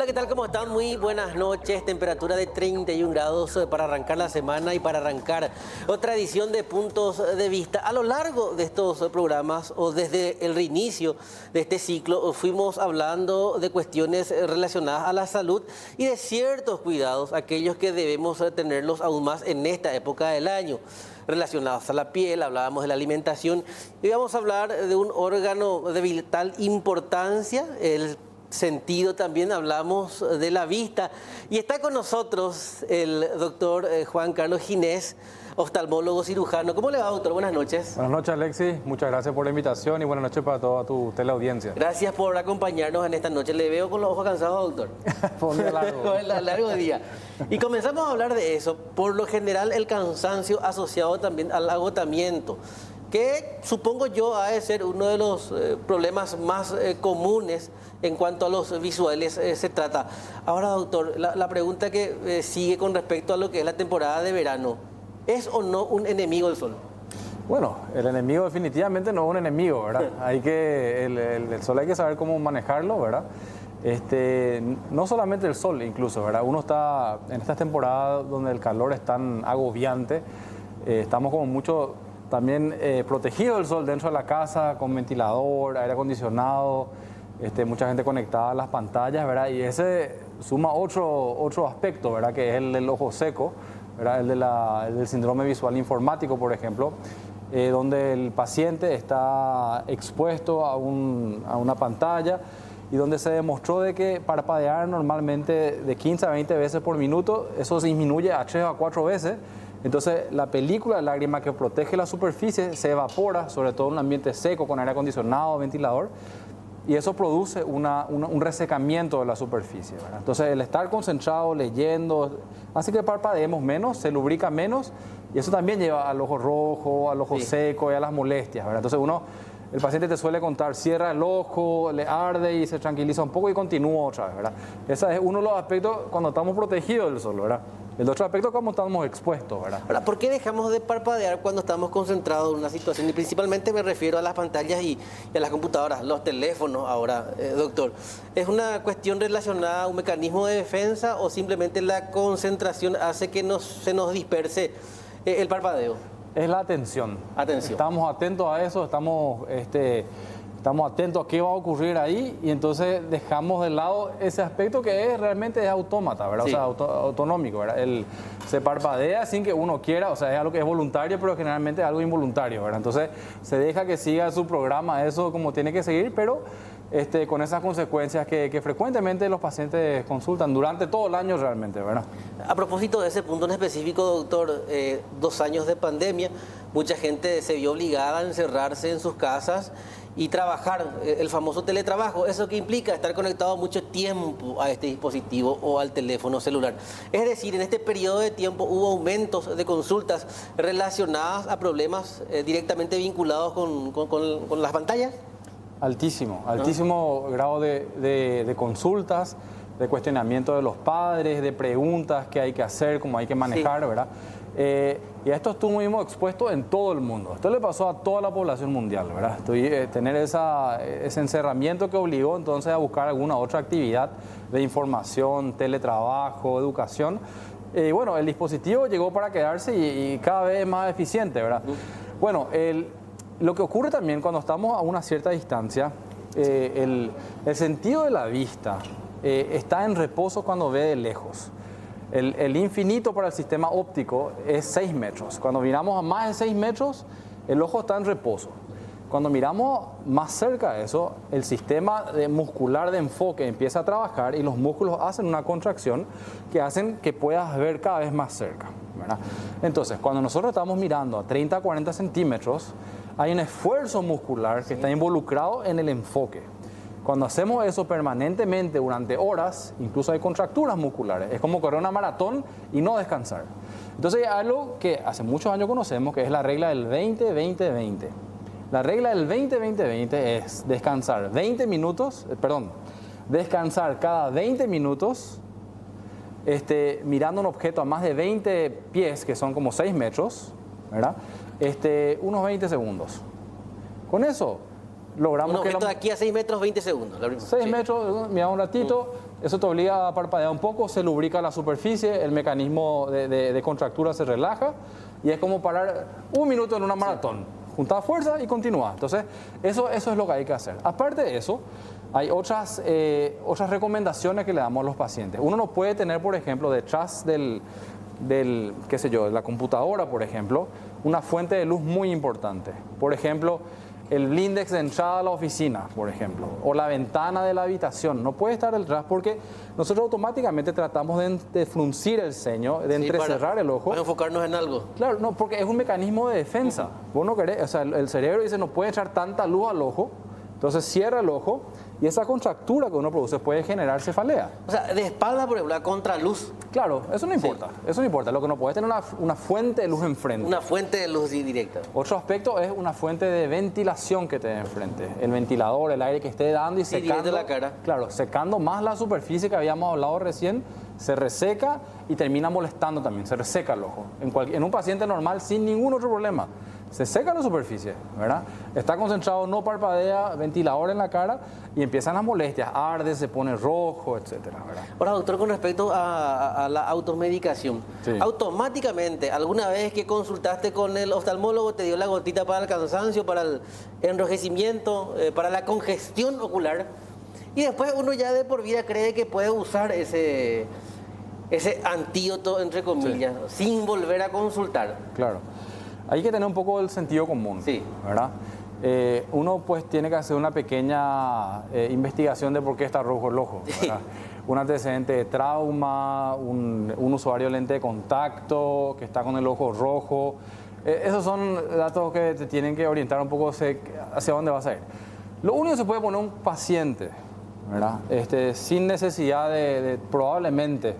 Hola, ¿qué tal? ¿Cómo están? Muy buenas noches. Temperatura de 31 grados para arrancar la semana y para arrancar otra edición de Puntos de Vista. A lo largo de estos programas o desde el reinicio de este ciclo fuimos hablando de cuestiones relacionadas a la salud y de ciertos cuidados, aquellos que debemos tenerlos aún más en esta época del año. Relacionados a la piel, hablábamos de la alimentación y vamos a hablar de un órgano de vital importancia, el sentido también, hablamos de la vista. Y está con nosotros el doctor Juan Carlos Ginés, oftalmólogo cirujano. ¿Cómo le va, doctor? Buenas noches. Buenas noches, Alexis. Muchas gracias por la invitación y buenas noches para toda tu teleaudiencia. Gracias por acompañarnos en esta noche. Le veo con los ojos cansados, doctor. Fue un día largo. Largo día. Y comenzamos a hablar de eso. Por lo general, el cansancio asociado también al agotamiento, que supongo yo ha de ser uno de los problemas más comunes en cuanto a los visuales se trata. Ahora, doctor, la pregunta que sigue con respecto a lo que es la temporada de verano, ¿es o no un enemigo el sol? Bueno, el enemigo definitivamente no es un enemigo, ¿verdad? El sol hay que saber cómo manejarlo, ¿verdad? No solamente el sol incluso, ¿verdad? Uno está en estas temporadas donde el calor es tan agobiante, estamos como mucho también protegidos del sol dentro de la casa, con ventilador, aire acondicionado, mucha gente conectada a las pantallas, ¿verdad? Y ese suma otro aspecto, ¿verdad? Que es el del ojo seco, ¿verdad? El del síndrome visual informático, por ejemplo, donde el paciente está expuesto a una pantalla y donde se demostró de que parpadear normalmente de 15 a 20 veces por minuto, eso disminuye a 3 a 4 veces. Entonces, la película de lágrima que protege la superficie se evapora, sobre todo en un ambiente seco, con aire acondicionado, ventilador, y eso produce un resecamiento de la superficie, ¿verdad? Entonces, el estar concentrado, leyendo, hace que parpadeemos menos, se lubrica menos, y eso también lleva al ojo rojo, al ojo seco y a las molestias, ¿verdad? Entonces, el paciente te suele contar, cierra el ojo, le arde y se tranquiliza un poco y continúa otra vez, ¿verdad? Ese es uno de los aspectos cuando estamos protegidos del sol, ¿verdad? El otro aspecto es cómo estamos expuestos, ¿verdad? Ahora, ¿por qué dejamos de parpadear cuando estamos concentrados en una situación? Y principalmente me refiero a las pantallas y a las computadoras, los teléfonos ahora, doctor. ¿Es una cuestión relacionada a un mecanismo de defensa o simplemente la concentración hace que se nos disperse el parpadeo? Es la atención. Estamos atentos a eso, estamos atentos a qué va a ocurrir ahí y entonces dejamos de lado ese aspecto que realmente es autómata, ¿verdad? Sí. O sea, autonómico, ¿verdad? Se parpadea sin que uno quiera, o sea, es algo que es voluntario, pero generalmente es algo involuntario, ¿verdad? Entonces se deja que siga su programa, eso como tiene que seguir, pero con esas consecuencias que frecuentemente los pacientes consultan durante todo el año realmente, ¿verdad? A propósito de ese punto en específico, doctor, 2 años de pandemia, mucha gente se vio obligada a encerrarse en sus casas y trabajar, el famoso teletrabajo, eso que implica estar conectado mucho tiempo a este dispositivo o al teléfono celular. Es decir, en este periodo de tiempo hubo aumentos de consultas relacionadas a problemas directamente vinculados con las pantallas. Altísimo grado de consultas, de cuestionamiento de los padres, de preguntas que hay que hacer, cómo hay que manejar, sí. ¿Verdad? Y a esto estuvimos expuestos en todo el mundo. Esto le pasó a toda la población mundial, ¿verdad? Tener ese encerramiento que obligó entonces a buscar alguna otra actividad de información, teletrabajo, educación. Bueno, el dispositivo llegó para quedarse y cada vez más eficiente, ¿verdad? Bueno, lo que ocurre también cuando estamos a una cierta distancia, el sentido de la vista está en reposo cuando ve de lejos. El infinito para el sistema óptico es 6 metros. Cuando miramos a más de 6 metros, el ojo está en reposo. Cuando miramos más cerca de eso, el sistema muscular de enfoque empieza a trabajar y los músculos hacen una contracción que hacen que puedas ver cada vez más cerca, ¿verdad? Entonces, cuando nosotros estamos mirando a 30 a 40 centímetros, hay un esfuerzo muscular que está involucrado en el enfoque. Cuando hacemos eso permanentemente durante horas, incluso hay contracturas musculares. Es como correr una maratón y no descansar. Entonces hay algo que hace muchos años conocemos, que es la regla del 20-20-20. La regla del 20-20-20 es descansar descansar cada 20 minutos mirando un objeto a más de 20 pies, que son como 6 metros, ¿verdad? Unos 20 segundos. Con eso logramos un objeto de aquí a 6 metros, 20 segundos. 6 metros, miramos un ratito, eso te obliga a parpadear un poco, se lubrica la superficie, el mecanismo de contractura se relaja y es como parar un minuto en una maratón. Juntar fuerza y continúa. Entonces, eso es lo que hay que hacer. Aparte de eso, hay otras recomendaciones que le damos a los pacientes. Uno no puede tener, por ejemplo, detrás qué sé yo, de la computadora, por ejemplo, una fuente de luz muy importante. Por ejemplo, el blindex de entrada a la oficina, por ejemplo, o la ventana de la habitación. No puede estar detrás porque nosotros automáticamente tratamos de fruncir el ceño, de entrecerrar el ojo. Para enfocarnos en algo. Claro, no, porque es un mecanismo de defensa. Vos no querés, o sea, el cerebro dice no puede echar tanta luz al ojo, entonces cierra el ojo y esa contractura que uno produce puede generar cefalea. O sea, de espalda, por ejemplo, la contraluz. Claro, eso no importa, eso no importa. Lo que no puede es tener una fuente de luz enfrente. Una fuente de luz directa. Otro aspecto es una fuente de ventilación que te dé enfrente. El ventilador, el aire que esté dando y secando. Directo la cara. Claro, secando más la superficie que habíamos hablado recién, se reseca y termina molestando también, se reseca el ojo. En un paciente normal sin ningún otro problema. Se seca la superficie, ¿verdad? Está concentrado, no parpadea, ventilador en la cara y empiezan las molestias, arde, se pone rojo, etcétera, ¿verdad? Ahora, doctor, con respecto a la automedicación, Sí. automáticamente, alguna vez que consultaste con el oftalmólogo, te dio la gotita para el cansancio, para el enrojecimiento, para la congestión ocular, y después uno ya de por vida cree que puede usar ese antídoto, entre comillas, sin volver a consultar. Claro. Hay que tener un poco el sentido común, Sí. ¿verdad? Uno pues tiene que hacer una pequeña investigación de por qué está rojo el ojo, ¿verdad? Un antecedente de trauma, un usuario de lente de contacto que está con el ojo rojo. Esos son datos que te tienen que orientar un poco hacia dónde vas a ir. Lo único que se puede poner un paciente, ¿verdad? Sin necesidad probablemente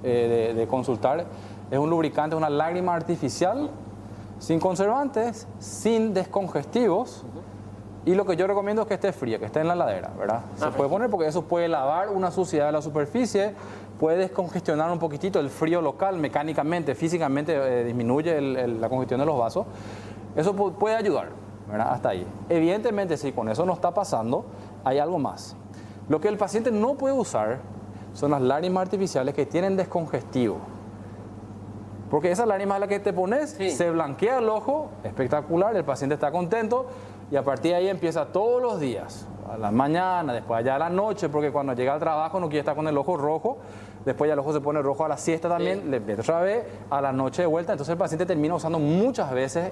de consultar, es un lubricante, una lágrima artificial, sin conservantes, sin descongestivos. Y lo que yo recomiendo es que esté fría, que esté en la heladera, ¿verdad? Se puede poner porque eso puede lavar una suciedad de la superficie, puede descongestionar un poquitito el frío local, mecánicamente, físicamente disminuye la congestión de los vasos. Eso puede ayudar, ¿verdad? Hasta ahí. Evidentemente, si con eso no está pasando, hay algo más. Lo que el paciente no puede usar son las lágrimas artificiales que tienen descongestivo. Porque esa lágrima es la que te pones, se blanquea el ojo, espectacular, el paciente está contento y a partir de ahí empieza todos los días, a la mañana, después allá a la noche, porque cuando llega al trabajo no quiere estar con el ojo rojo, después ya el ojo se pone rojo a la siesta también, le mete otra vez, a la noche de vuelta, entonces el paciente termina usando muchas veces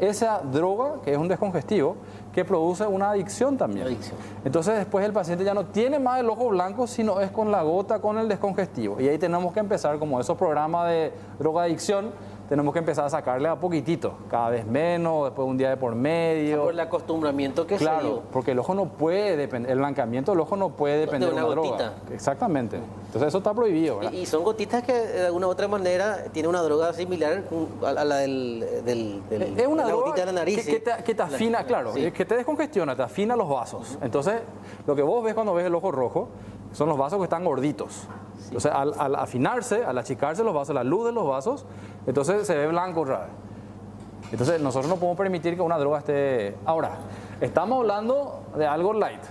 esa droga, que es un descongestivo, que produce una adicción también. Entonces después el paciente ya no tiene más el ojo blanco, sino es con la gota, con el descongestivo. Y ahí tenemos que empezar, como esos programas de drogadicción, tenemos que empezar a sacarle a poquitito, cada vez menos, después un día de por medio. Por el acostumbramiento que se dio. Claro, porque el ojo no puede depender, el blanqueamiento del ojo no puede depender de una droga. gotita. Exactamente. Entonces eso está prohibido, ¿verdad? Y son gotitas que de alguna u otra manera tienen una droga similar a la es una la droga gotita de la nariz. que te afina, claro, que te descongestiona, te afina los vasos. Entonces, lo que vos ves cuando ves el ojo rojo son los vasos que están gorditos. Entonces, al afinarse, al achicarse los vasos, la luz de los vasos, entonces se ve blanco otra vez. Entonces, nosotros no podemos permitir que una droga esté... Ahora, estamos hablando de algo light.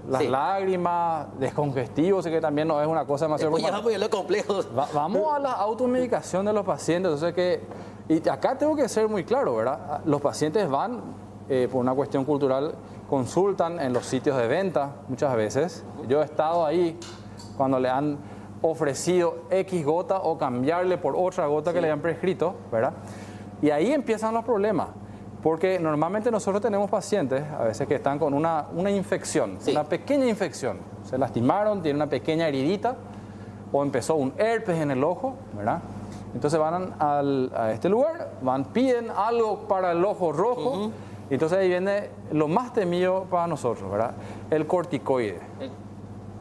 Las lágrimas, descongestivos, que también no es una cosa demasiado... Después ya vamos a lo complejo. Vamos a la automedicación de los pacientes. Entonces, y acá tengo que ser muy claro, ¿verdad? Los pacientes van, por una cuestión cultural, consultan en los sitios de venta muchas veces. Yo he estado ahí cuando le han ofrecido X gota o cambiarle por otra gota que le han prescrito, ¿verdad? Y ahí empiezan los problemas, porque normalmente nosotros tenemos pacientes a veces que están con una infección, una pequeña infección, se lastimaron, tienen una pequeña heridita o empezó un herpes en el ojo, ¿verdad? Entonces van a este lugar, piden algo para el ojo rojo, y entonces ahí viene lo más temido para nosotros, ¿verdad? El corticoide.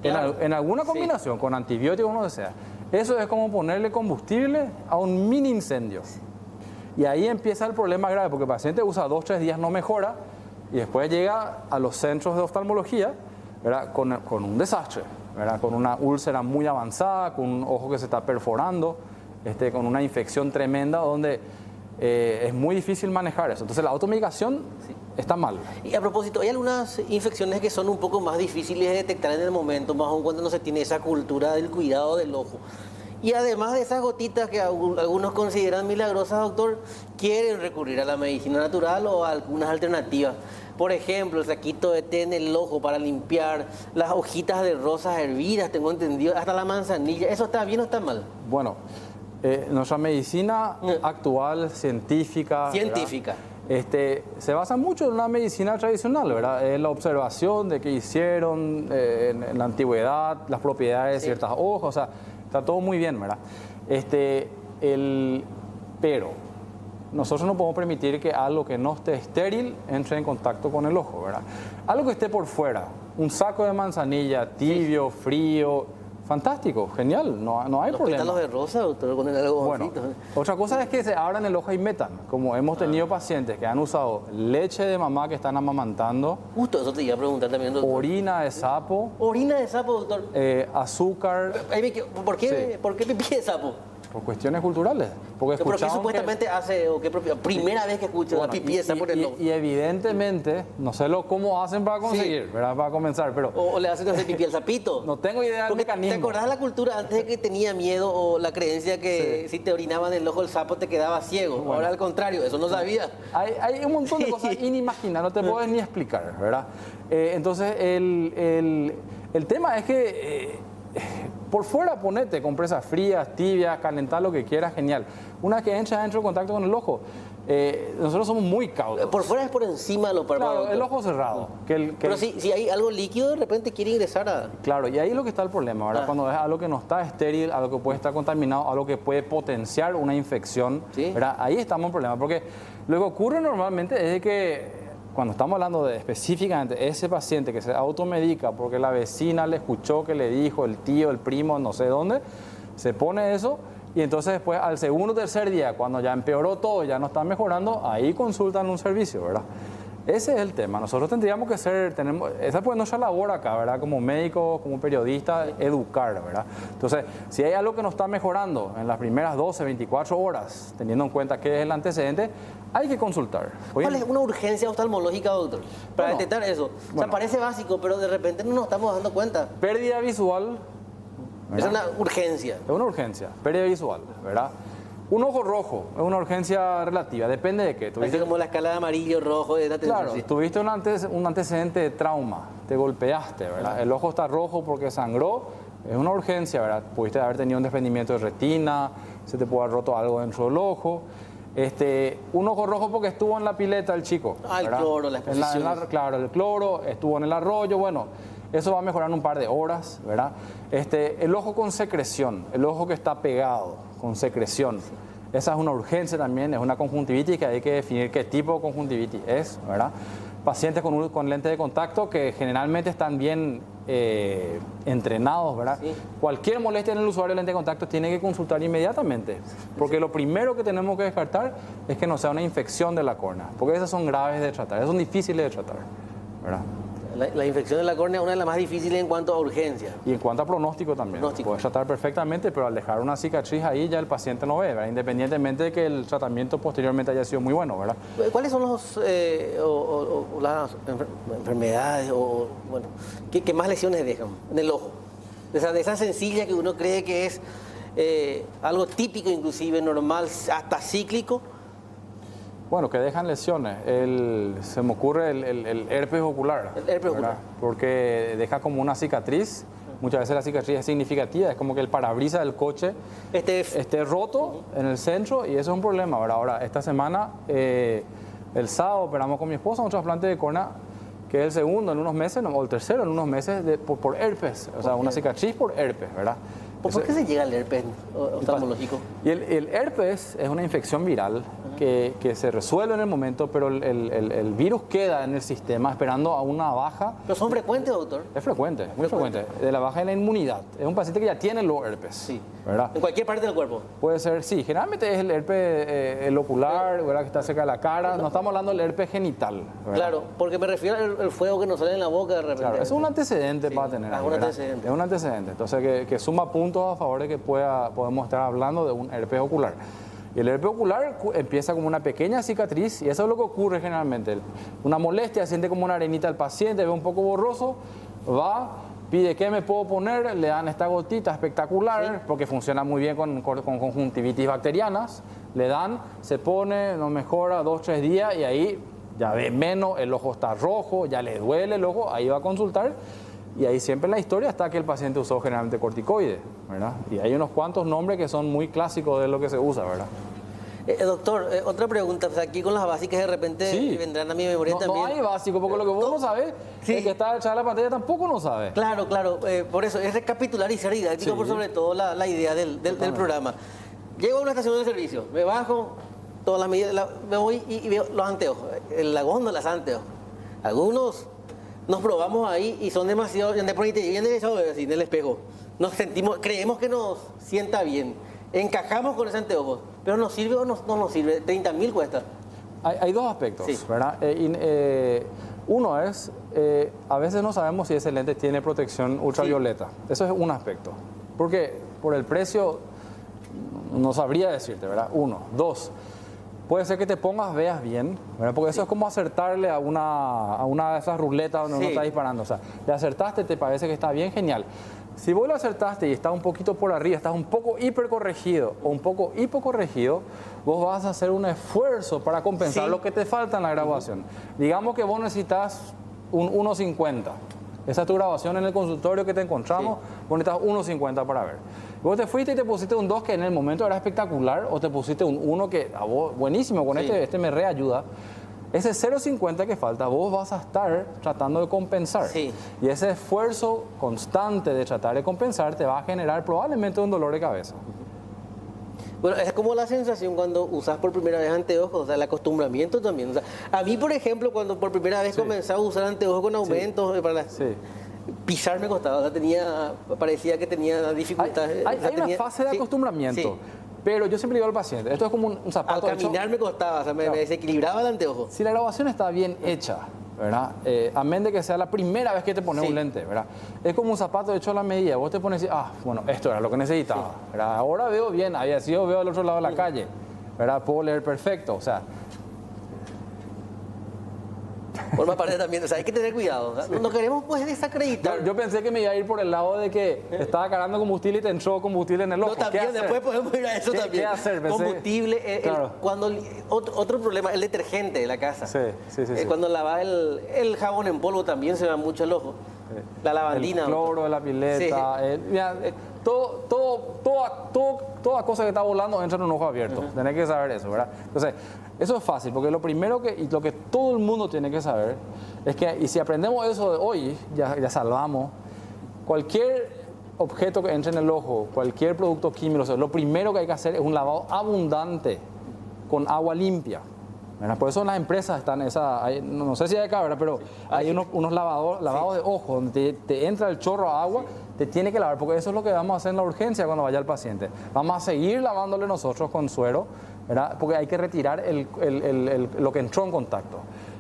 Claro. En alguna combinación, con antibióticos o no sea. Eso es como ponerle combustible a un mini incendio. Y ahí empieza el problema grave, porque el paciente usa 2 o 3 días, no mejora, y después llega a los centros de oftalmología, ¿verdad? Con un desastre, ¿verdad? Con una úlcera muy avanzada, con un ojo que se está perforando, con una infección tremenda, donde es muy difícil manejar eso. Entonces la automedicación está mal. Y a propósito, hay algunas infecciones que son un poco más difíciles de detectar en el momento, más aún cuando no se tiene esa cultura del cuidado del ojo. Y además de esas gotitas que algunos consideran milagrosas, doctor, quieren recurrir a la medicina natural o a algunas alternativas. Por ejemplo, el saquito de té en el ojo para limpiar, las hojitas de rosas hervidas, tengo entendido, hasta la manzanilla. ¿Eso está bien o está mal? Bueno, nuestra medicina actual, científica, Científica. se basa mucho en una medicina tradicional, ¿verdad? En la observación de qué hicieron en la antigüedad, las propiedades de ciertas hojas, o sea, está todo muy bien, ¿verdad? Pero nosotros no podemos permitir que algo que no esté estéril entre en contacto con el ojo, ¿verdad? Algo que esté por fuera, un saco de manzanilla tibio, frío, fantástico, genial, no hay problema. Los pétalos de rosa, doctor, con el algodoncito. Bueno, otra cosa es que se abran el ojo y metan, como hemos tenido pacientes que han usado leche de mamá que están amamantando. Justo eso te iba a preguntar también, doctor. Orina de sapo. Orina de sapo, doctor. Azúcar. ¿Por qué pipí de sapo? Por cuestiones culturales. Porque ¿Pero qué supuestamente hace o qué primera vez que escucho la pipí de sapo en el ojo? Y evidentemente, no sé cómo hacen para conseguir, ¿verdad? Para comenzar, pero... O le hacen hacer pipí al sapito. No tengo idea del mecanismo. ¿Te acordás de la cultura antes de que tenía miedo o la creencia que si te orinaban en el ojo el sapo te quedaba ciego? Bueno, ahora al contrario, eso no sabía. Hay un montón de cosas inimaginables, no te puedes ni explicar, ¿verdad? Entonces, el tema es que... por fuera ponete compresas frías, tibias, calentar lo que quieras, genial. Una vez que entra dentro de contacto con el ojo, nosotros somos muy cautos. Por fuera es por encima de los párpados. Claro, el ojo cerrado. Pero si hay algo líquido, de repente quiere ingresar a... Claro, y ahí es lo que está el problema, ¿verdad? Cuando es algo que no está estéril, algo que puede estar contaminado, algo que puede potenciar una infección, ¿verdad? Ahí estamos en problema, porque lo que ocurre normalmente es que cuando estamos hablando de específicamente ese paciente que se automedica porque la vecina le escuchó que le dijo, el tío, el primo, no sé dónde, se pone eso y entonces después al segundo o tercer día, cuando ya empeoró todo, ya no está mejorando, ahí consultan un servicio, ¿verdad? Ese es el tema. Nosotros tendríamos que esa pues nuestra labor acá, ¿verdad? Como médicos, como periodistas, educar, ¿verdad? Entonces, si hay algo que no está mejorando en las primeras 12, 24 horas, teniendo en cuenta qué es el antecedente, hay que consultar. ¿Cuál es una urgencia oftalmológica, doctor? Para detectar eso. O sea, parece básico, pero de repente no nos estamos dando cuenta. Pérdida visual. ¿Verdad? Es una urgencia. Es una urgencia, pérdida visual, ¿verdad? Un ojo rojo es una urgencia relativa, depende de qué. Es como la escala de amarillo, rojo, de claro, tuviste un antecedente de trauma, te golpeaste, ¿verdad? El ojo está rojo porque sangró, es una urgencia, ¿verdad? Pudiste haber tenido un desprendimiento de retina, se te puede haber roto algo dentro del ojo. Un ojo rojo porque estuvo en la pileta el chico. El cloro, la exposición. Claro, el cloro, estuvo en el arroyo, bueno, eso va a mejorar en un par de horas, ¿verdad? El ojo con secreción, el ojo que está pegado, con secreción. Esa es una urgencia también, es una conjuntivitis que hay que definir qué tipo de conjuntivitis es, ¿verdad? Pacientes con lentes de contacto que generalmente están bien entrenados, ¿verdad? Sí. Cualquier molestia en el usuario de lente de contacto tiene que consultar inmediatamente, porque lo primero que tenemos que descartar es que no sea una infección de la córnea, porque esas son graves de tratar, esas son difíciles de tratar, ¿verdad? La infección de la córnea es una de las más difíciles en cuanto a urgencia. Y en cuanto a pronóstico también. Puedes tratar perfectamente, pero al dejar una cicatriz ahí ya el paciente no ve, ¿verdad? Independientemente de que el tratamiento posteriormente haya sido muy bueno, ¿verdad? ¿Cuáles son las enfermedades que más lesiones dejan en el ojo? De esas sencillas que uno cree que es algo típico, inclusive normal, hasta cíclico. Bueno, que dejan lesiones. Se me ocurre el herpes ocular. El herpes ocular. Porque deja como una cicatriz. Muchas veces la cicatriz es significativa. Es como que el parabrisas del coche esté roto en el centro y eso es un problema. Ahora, esta semana, el sábado, operamos con mi esposa un trasplante de córnea que es el segundo en unos meses, o el tercero en unos meses por herpes. O sea, una cicatriz por herpes, ¿verdad? ¿Por qué se llega al herpes oftalmológico? Y el herpes es una infección viral que se resuelve en el momento, pero el virus queda en el sistema esperando a una baja. ¿Pero son frecuentes, doctor? Es frecuente, muy frecuente. De la baja de la inmunidad. Es un paciente que ya tiene los herpes. Sí. ¿Verdad? ¿En cualquier parte del cuerpo? Puede ser, sí. Generalmente es el herpes el ocular, ¿verdad? Que está cerca de la cara. No estamos hablando del herpes genital, ¿verdad? Claro, porque me refiero al fuego que nos sale en la boca de repente. Claro, es un antecedente para tener. Es un antecedente. Es un antecedente. Entonces, que suma puntos a favor de que podemos estar hablando de un herpes ocular. Y el herpes ocular empieza como una pequeña cicatriz y eso es lo que ocurre generalmente. Una molestia, siente como una arenita al paciente, ve un poco borroso, va, pide qué me puedo poner, le dan esta gotita espectacular, porque funciona muy bien con conjuntivitis bacterianas, le dan, se pone, no mejora 2-3 días y ahí ya ve menos, el ojo está rojo, ya le duele el ojo, ahí va a consultar. Y ahí siempre en la historia está que el paciente usó generalmente corticoides, ¿verdad? Y hay unos cuantos nombres que son muy clásicos de lo que se usa, ¿verdad? Doctor, otra pregunta, pues aquí con las básicas de repente vendrán a mi memoria también. No hay básico, porque lo que vos no sabés, el que está echado en la pantalla tampoco no sabe. Claro, por eso es recapitular y ser didáctico, por sobre todo la idea del programa. Llego a una estación de servicio, me bajo, todas las medidas, me voy y veo los anteojos, la góndola, los anteojos. Algunos nos probamos ahí y son demasiado, vienen así en el espejo. Nos sentimos, creemos que nos sienta bien, encajamos con ese anteojo, pero ¿nos sirve o no nos sirve? 30.000 cuesta. Hay dos aspectos, ¿verdad? Uno es, a veces no sabemos si ese lente tiene protección ultravioleta. Eso es un aspecto. Porque por el precio no sabría decirte, ¿verdad? Uno. Dos, puede ser que te pongas, veas bien, ¿verdad? Porque eso es como acertarle a una de esas ruletas donde uno está disparando. O sea, le acertaste, te parece que está bien, genial. Si vos lo acertaste y está un poquito por arriba, estás un poco hipercorregido o un poco hipocorregido, vos vas a hacer un esfuerzo para compensar lo que te falta en la graduación. Digamos que vos necesitas un 1.50. Esa es tu graduación en el consultorio que te encontramos, vos necesitas 1.50 para ver. Vos te fuiste y te pusiste un 2 que en el momento era espectacular, o te pusiste un 1 que a vos, buenísimo, con este me reayuda. Ese 0.50 que falta, vos vas a estar tratando de compensar. Y ese esfuerzo constante de tratar de compensar te va a generar probablemente un dolor de cabeza. Bueno, es como la sensación cuando usas por primera vez anteojos, o sea, el acostumbramiento también. O sea, a mí, por ejemplo, cuando por primera vez comencé a usar anteojos con aumentos, pisar me costaba, o sea, parecía que tenía dificultades. Hay una fase de acostumbramiento. Pero yo siempre digo al paciente, esto es como un zapato. Al caminar me costaba, o sea, me desequilibraba el anteojo. Si la graduación está bien hecha, ¿verdad? Amén de que sea la primera vez que te pones un lente, ¿verdad? Es como un zapato hecho a la medida. Vos te pones y bueno, esto era lo que necesitaba, ¿verdad? Ahora veo bien, veo al otro lado de la calle, ¿verdad? Puedo leer perfecto, o sea. Por más parte también, o sea, hay que tener cuidado. O sea, no queremos pues desacreditar. Yo pensé que me iba a ir por el lado de que estaba cargando combustible y te entró combustible en el ojo. No, también, después podemos ir a eso también. ¿Qué hacer? Combustible, otro problema, el detergente de la casa. Cuando lavas el jabón en polvo también se va mucho el ojo. La lavandina. El cloro de la pileta. Toda cosa que está volando entra en un ojo abierto. Tenés que saber eso, ¿verdad? Entonces, eso es fácil, porque lo primero lo que todo el mundo tiene que saber es que, y si aprendemos eso de hoy, ya salvamos cualquier objeto que entre en el ojo, cualquier producto químico. O sea, lo primero que hay que hacer es un lavado abundante con agua limpia. ¿Verdad? Por eso las empresas están no sé si hay acá, ¿verdad? Pero hay unos lavados de ojo donde te entra el chorro de agua, te tiene que lavar, porque eso es lo que vamos a hacer en la urgencia cuando vaya el paciente. Vamos a seguir lavándole nosotros con suero, ¿verdad? Porque hay que retirar lo que entró en contacto.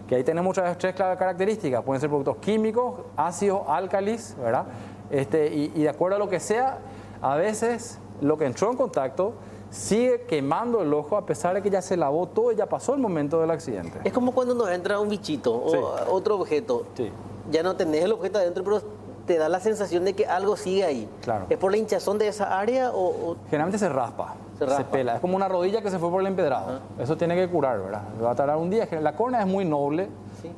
Que ahí tenemos muchas tres características, pueden ser productos químicos, ácidos, álcalis, ¿verdad? Y de acuerdo a lo que sea, a veces lo que entró en contacto sigue quemando el ojo a pesar de que ya se lavó todo y ya pasó el momento del accidente. Es como cuando nos entra un bichito o otro objeto. Ya no tenés el objeto adentro, pero te da la sensación de que algo sigue ahí. Claro. ¿Es por la hinchazón de esa área o...? Generalmente se raspa, se pela. Es como una rodilla que se fue por el empedrado. Eso tiene que curar, ¿verdad? Va a tardar un día. La córnea es muy noble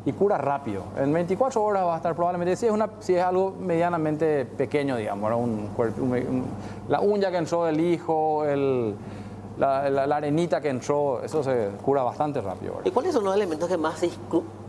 y cura rápido. En 24 horas va a estar probablemente, si es algo medianamente pequeño, digamos, la uña que entró del hijo, la arenita que entró, eso se cura bastante rápido, ¿verdad? ¿Y cuáles son los elementos que más se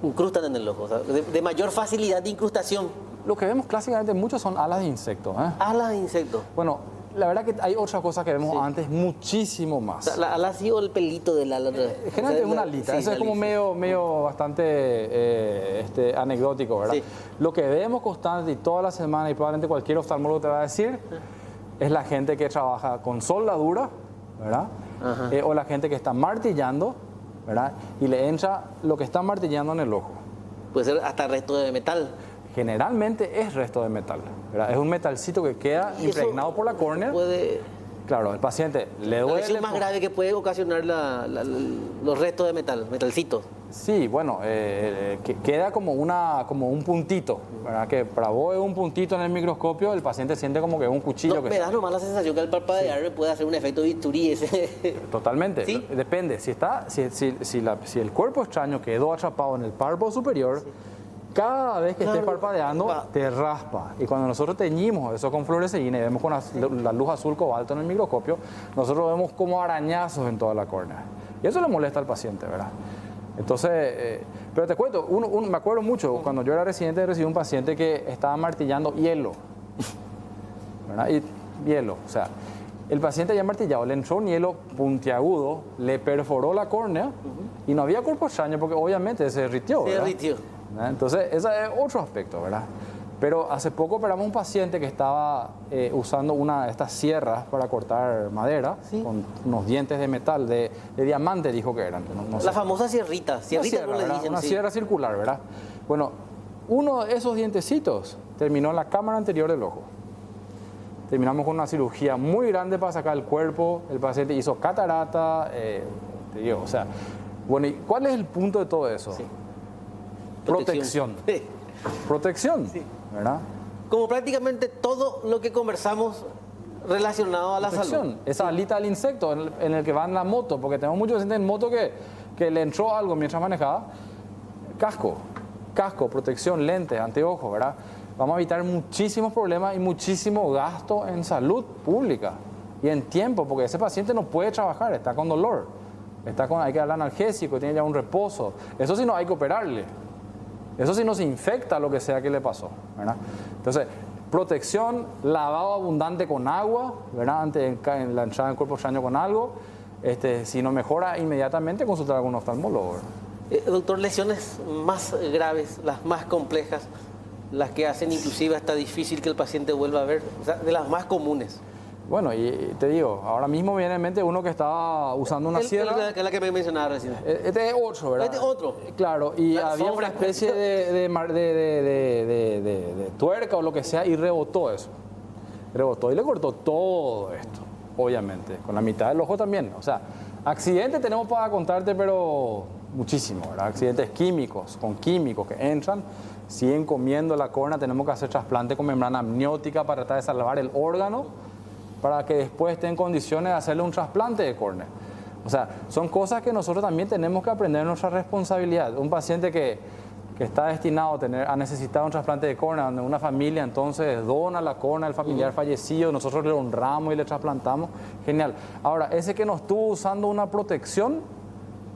incrustan en el ojo? O sea, de mayor facilidad de incrustación. Lo que vemos clásicamente muchos son alas de insectos. ¿Alas de insectos? Bueno, la verdad que hay otras cosas que vemos antes muchísimo más. O sea, ¿la ala sí o el pelito del ala? Generalmente es una alita. Eso es como medio bastante anecdótico, ¿verdad? Lo que vemos constante y toda la semana, y probablemente cualquier oftalmólogo te va a decir, es la gente que trabaja con soldadura, ¿verdad? O la gente que está martillando, ¿verdad? Y le entra lo que está martillando en el ojo. Puede ser hasta resto de metal. Generalmente es resto de metal, ¿verdad? Es un metalcito que queda impregnado por la córnea. Claro, el paciente le La duele. lesión más grave que puede ocasionar los restos de metal, metalcitos. Sí, bueno, queda como un puntito, ¿verdad? Que para vos es un puntito en el microscopio, el paciente siente como que es un cuchillo. No, que me da nomás la sensación que al parpadear me puede hacer un efecto bisturí ese. Totalmente, ¿Sí? depende. Si el cuerpo extraño quedó atrapado en el párpado superior, cada vez que estés parpadeando te raspa. Y cuando nosotros teñimos eso con fluoresceína y vemos con la luz azul cobalto en el microscopio, nosotros vemos como arañazos en toda la córnea. Y eso le molesta al paciente, ¿verdad? Entonces, pero te cuento, me acuerdo mucho, cuando yo era residente recibí un paciente que estaba martillando hielo, ¿verdad? Y hielo, o sea, el paciente ya martillado, le entró un hielo puntiagudo, le perforó la córnea y no había cuerpo extraño porque obviamente se derritió, ¿verdad? Se derritió. Entonces, ese es otro aspecto, ¿verdad? Pero hace poco operamos un paciente que estaba usando una de estas sierras para cortar madera, Sí. con unos dientes de metal, de diamante, dijo que eran. No sé. La famosa sierrita. Sierrita, Una no le ¿verdad? dicen. Una Sí. sierra circular, ¿verdad? Bueno, uno de esos dientecitos terminó en la cámara anterior del ojo. Terminamos con una cirugía muy grande para sacar el cuerpo, el paciente hizo catarata, te digo, o sea, bueno, ¿y cuál es el punto de todo eso? Sí. Protección. Sí. Protección, ¿verdad? Como prácticamente todo lo que conversamos relacionado a la salud. Protección. Esa alita del insecto en el que va en la moto, porque tenemos muchos pacientes en moto que le entró algo mientras manejaba. Casco, protección, lentes, anteojos, ¿verdad? Vamos a evitar muchísimos problemas y muchísimo gasto en salud pública y en tiempo, porque ese paciente no puede trabajar, está con dolor, hay que darle analgésico, tiene ya un reposo. Eso sí no hay que operarle. Eso sí no se infecta lo que sea que le pasó, ¿verdad? Entonces, protección, lavado abundante con agua, ¿verdad? Antes de la entrada del cuerpo extraño con algo. Si no mejora inmediatamente, consultar a algún oftalmólogo, ¿verdad? Doctor, lesiones más graves, las más complejas, las que hacen inclusive hasta difícil que el paciente vuelva a ver, o sea, de las más comunes. Bueno, y te digo, ahora mismo viene en mente uno que estaba usando una sierra. Que es la que me mencionaba recién. Este es otro, ¿verdad? Este es otro. Claro, y La había sombra. una especie de tuerca o lo que sea y rebotó eso. Rebotó y le cortó todo esto, obviamente, con la mitad del ojo también. O sea, accidentes tenemos para contarte, pero muchísimo, ¿verdad? Accidentes químicos, con químicos que entran, siguen comiendo la córnea, tenemos que hacer trasplante con membrana amniótica para tratar de salvar el órgano, para que después esté en condiciones de hacerle un trasplante de córnea. O sea, son cosas que nosotros también tenemos que aprender nuestra responsabilidad. Un paciente que está destinado a necesitar un trasplante de córnea, donde una familia entonces dona la córnea al familiar fallecido, nosotros le honramos y le trasplantamos, genial. Ahora, ese que no estuvo usando una protección,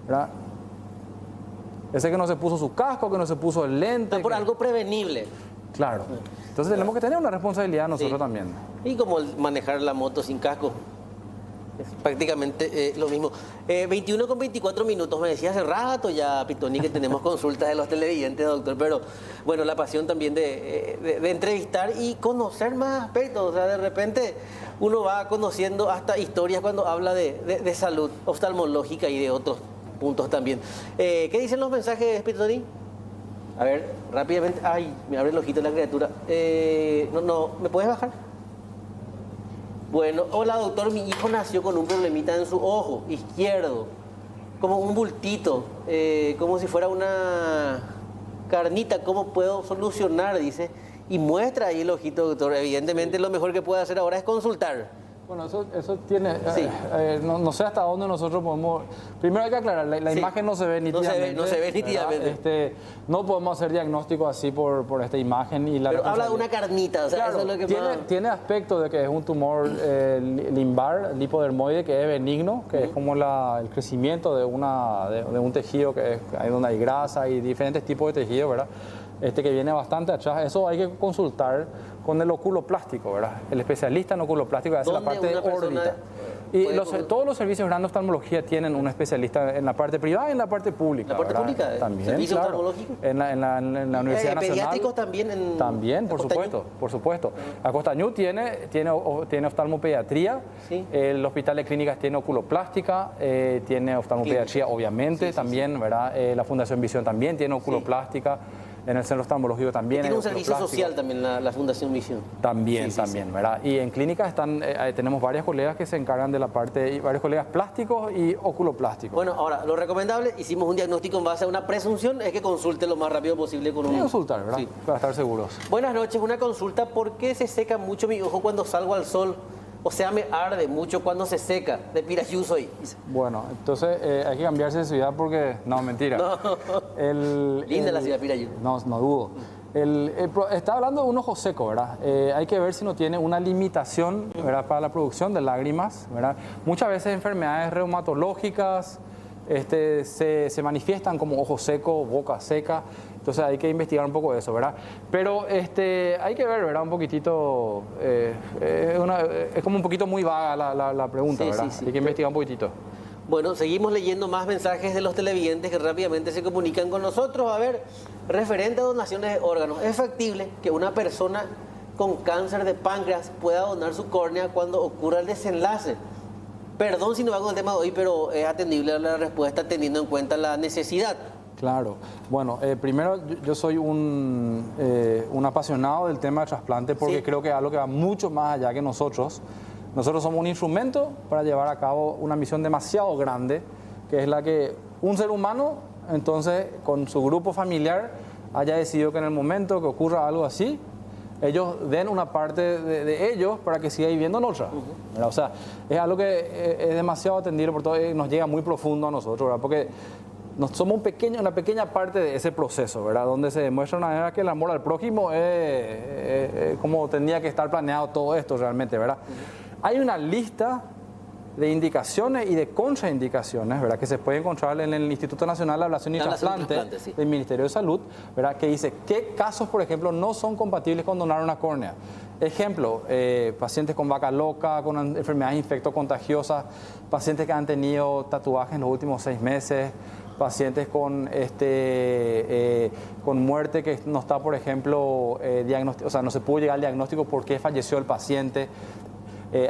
¿verdad? Ese que no se puso su casco, que no se puso el lente. Por algo prevenible. Claro. Entonces tenemos que tener una responsabilidad nosotros también. Y como manejar la moto sin casco. Es prácticamente lo mismo. 21 con 24 minutos. Me decía hace rato ya, Pitoni, que tenemos consultas de los televidentes, doctor. Pero bueno, la pasión también de entrevistar y conocer más aspectos. O sea, de repente uno va conociendo hasta historias cuando habla de salud oftalmológica y de otros puntos también. ¿Qué dicen los mensajes, Pitoni? A ver, rápidamente. Ay, me abre el ojito la criatura. No, ¿me puedes bajar? Bueno, hola doctor, mi hijo nació con un problemita en su ojo izquierdo, como un bultito, como si fuera una carnita. ¿Cómo puedo solucionar? Dice. Y muestra ahí el ojito, doctor. Evidentemente lo mejor que puede hacer ahora es consultar. Bueno, eso tiene, Sí. no sé hasta dónde nosotros podemos, primero hay que aclarar, la Sí. imagen no se ve nítidamente. No se ve nítidamente. No podemos hacer diagnóstico así por esta imagen y la Pero habla de una responsabilidad. carnita, o sea, Claro, eso es lo que más... tiene aspecto de que es un tumor limbar, lipodermoide, que es benigno, que es como el crecimiento de un tejido que hay donde hay grasa y diferentes tipos de tejido, ¿verdad? Que viene bastante atrás. Eso hay que consultar con el oculoplástico, ¿verdad? El especialista en oculoplástico hace la parte de órbita. Y todos los servicios grandes de oftalmología tienen un especialista en la parte privada y en la parte pública. ¿La parte ¿verdad? pública? También, ¿Servicio claro. oftalmológico? En la Universidad Nacional. ¿Pediátricos también? También, por Acostañú? supuesto. Acostañú tiene oftalmopediatría, Sí. El Hospital de Clínicas tiene oculoplástica, tiene oftalmopediatría, obviamente, también, ¿verdad? La Fundación Visión también tiene oculoplástica. En el centro oftalmológico también. Tiene un servicio social también la Fundación Visión. También, Sí, también, ¿verdad? Y en clínicas tenemos varios colegas que se encargan de la parte, varios colegas plásticos y oculoplásticos. Bueno, ahora, lo recomendable, hicimos un diagnóstico en base a una presunción, es que consulte lo más rápido posible con un... consultar, ¿verdad? Sí. Para estar seguros. Buenas noches, una consulta, ¿por qué se seca mucho mi ojo cuando salgo al sol? O sea, me arde mucho cuando se seca. De Pirayú soy. Bueno, entonces hay que cambiarse de ciudad porque... No, mentira. No. Linda la ciudad de Pirayú. No dudo. Está hablando de un ojo seco, ¿verdad? Hay que ver si no tiene una limitación, ¿verdad?, para la producción de lágrimas, ¿verdad? Muchas veces enfermedades reumatológicas se manifiestan como ojo seco, boca seca. Entonces hay que investigar un poco eso, ¿verdad? Pero hay que ver, ¿verdad? Un poquitito, es como un poquito muy vaga la pregunta, Sí, ¿verdad? sí. Hay que investigar un poquitito. Bueno, seguimos leyendo más mensajes de los televidentes que rápidamente se comunican con nosotros. A ver, referente a donaciones de órganos, ¿es factible que una persona con cáncer de páncreas pueda donar su córnea cuando ocurra el desenlace? Perdón si no hago el tema de hoy, pero es atendible la respuesta teniendo en cuenta la necesidad. Claro. Bueno, primero yo soy un apasionado del tema de trasplante porque Sí. creo que es algo que va mucho más allá que nosotros. Nosotros somos un instrumento para llevar a cabo una misión demasiado grande, que es la que un ser humano, entonces, con su grupo familiar, haya decidido que en el momento que ocurra algo así, ellos den una parte de ellos para que siga viviendo en otra. ¿Verdad? O sea, es algo que es demasiado atendible, por todo, nos llega muy profundo a nosotros, ¿verdad? Porque somos una pequeña parte de ese proceso, ¿verdad? Donde se demuestra una manera que el amor al prójimo es como tendría que estar planeado todo esto realmente, ¿verdad? Hay una lista de indicaciones y de contraindicaciones, ¿verdad?, que se puede encontrar en el Instituto Nacional de Ablación y Trasplante sí. del Ministerio de Salud, ¿verdad?, que dice qué casos, por ejemplo, no son compatibles con donar una córnea. Ejemplo, pacientes con vaca loca, con enfermedades infectocontagiosas, pacientes que han tenido tatuajes en los últimos 6 meses, pacientes con muerte que no está, por ejemplo, o sea, no se pudo llegar al diagnóstico por qué falleció el paciente.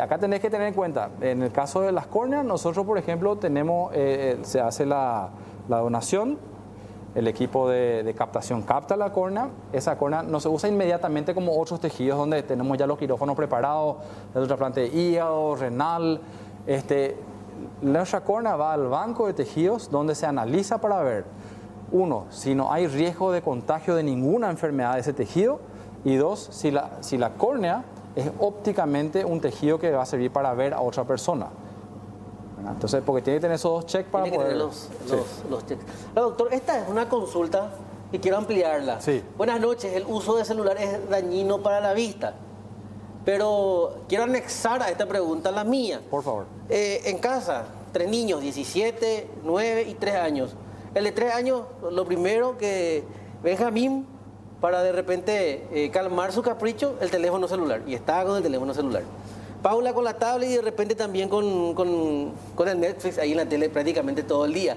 Acá tenés que tener en cuenta, en el caso de las córneas, nosotros, por ejemplo, se hace la donación, el equipo de captación capta la córnea, esa córnea no se usa inmediatamente como otros tejidos donde tenemos ya los quirófanos preparados, el trasplante de hígado, renal. Nuestra córnea va al banco de tejidos donde se analiza para ver, uno, si no hay riesgo de contagio de ninguna enfermedad de ese tejido, y dos, si la córnea es ópticamente un tejido que va a servir para ver a otra persona. Entonces, porque tiene que tener esos dos checks para Tiene que poder... tener los checks. Ahora, doctor, esta es una consulta y quiero ampliarla. Sí. Buenas noches, el uso de celular es dañino para la vista. Pero quiero anexar a esta pregunta la mía. Por favor. En casa, 3 niños, 17, 9 y 3 años. El de 3 años, lo primero que Benjamín, para de repente calmar su capricho, el teléfono celular. Y estaba con el teléfono celular. Paula con la tablet y de repente también con el Netflix ahí en la tele prácticamente todo el día.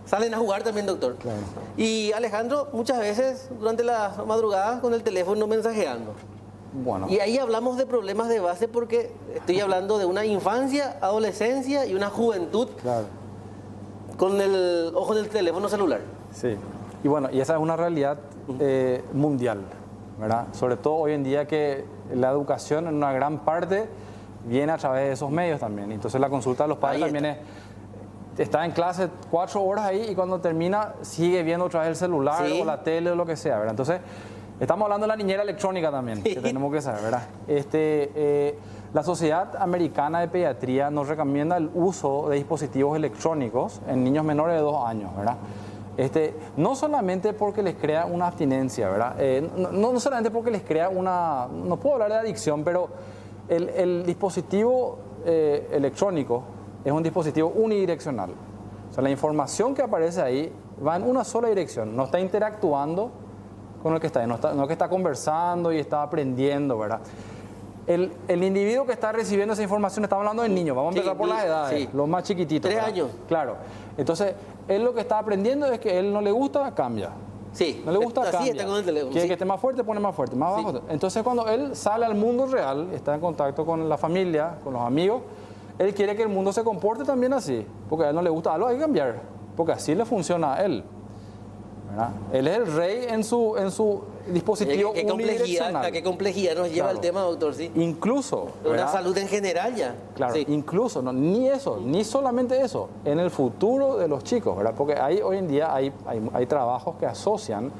Salen a jugar también, doctor. Claro. Y Alejandro, muchas veces durante las madrugadas con el teléfono mensajeando. Bueno. Y ahí hablamos de problemas de base porque estoy hablando de una infancia, adolescencia y una juventud Claro. con el ojo en el teléfono celular. Sí. Y bueno, y esa es una realidad mundial, ¿verdad? Sobre todo hoy en día que la educación en una gran parte viene a través de esos medios también. Entonces la consulta de los padres Ahí también está en clase 4 horas ahí y cuando termina sigue viendo otra vez el celular Sí. o la tele o lo que sea, ¿verdad? Entonces estamos hablando de la niñera electrónica también, que tenemos que saber, ¿verdad? La Sociedad Americana de Pediatría nos recomienda el uso de dispositivos electrónicos en niños menores de 2 años, ¿verdad? No solamente porque les crea una abstinencia, ¿verdad? No solamente porque les crea no puedo hablar de adicción, pero el dispositivo electrónico es un dispositivo unidireccional. O sea, la información que aparece ahí va en una sola dirección, no está interactuando con el que está ahí, no que está conversando y está aprendiendo, ¿verdad? El individuo que está recibiendo esa información, estamos hablando del niño, vamos a empezar por las edades, sí. los más chiquititos. 3 ¿verdad? años. Claro. Entonces, él lo que está aprendiendo es que él no le gusta, cambia. Sí. No le gusta, así cambia. está con el teléfono. Quiere Sí. que esté más fuerte, pone más fuerte, más bajo. Entonces, cuando él sale al mundo real, está en contacto con la familia, con los amigos, él quiere que el mundo se comporte también así. Porque a él no le gusta algo, hay que cambiar. Porque así le funciona a él. ¿verdad? Él es el rey en su dispositivo unidireccional. ¿A qué complejidad nos lleva el tema, doctor? ¿Sí? Incluso, una salud en general ya. Claro, sí. Incluso, no, ni eso, ni solamente eso, en el futuro de los chicos, ¿verdad? Porque hoy en día hay trabajos que asocian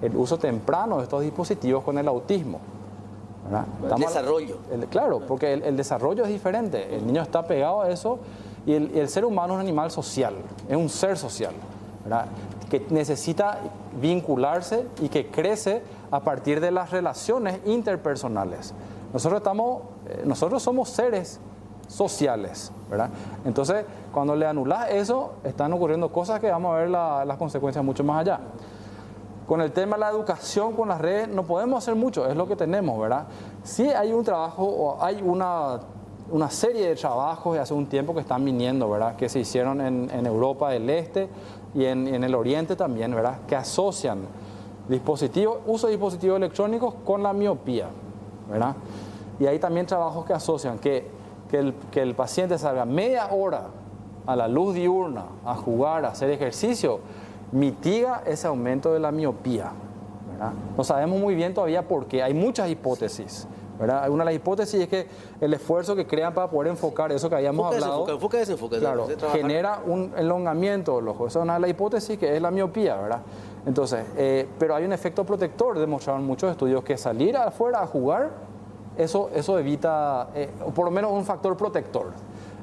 el uso temprano de estos dispositivos con el autismo. ¿Verdad? El desarrollo. Claro, porque el desarrollo es diferente. El niño está pegado a eso y el ser humano es un animal social, es un ser social, ¿verdad? Que necesita vincularse y que crece a partir de las relaciones interpersonales. Nosotros somos seres sociales, ¿verdad? Entonces, cuando le anulas eso, están ocurriendo cosas que vamos a ver las consecuencias mucho más allá. Con el tema de la educación con las redes no podemos hacer mucho, es lo que tenemos, ¿verdad? Sí hay un trabajo o hay una serie de trabajos de hace un tiempo que están viniendo, ¿verdad? Que se hicieron en Europa del Este y en el Oriente también, ¿verdad? Que asocian uso de dispositivos electrónicos con la miopía, ¿verdad? Y hay también trabajos que asocian que el paciente salga media hora a la luz diurna, a jugar, a hacer ejercicio, mitiga ese aumento de la miopía, ¿verdad? No sabemos muy bien todavía por qué, hay muchas hipótesis, ¿verdad? Una de las hipótesis es que el esfuerzo que crean para poder enfocar eso que habíamos hablado, claro, genera un elongamiento del ojo. Esa es una de las hipótesis, que es la miopía, ¿verdad? Entonces, pero hay un efecto protector, demostraron muchos estudios, que salir afuera a jugar, eso evita, o por lo menos un factor protector.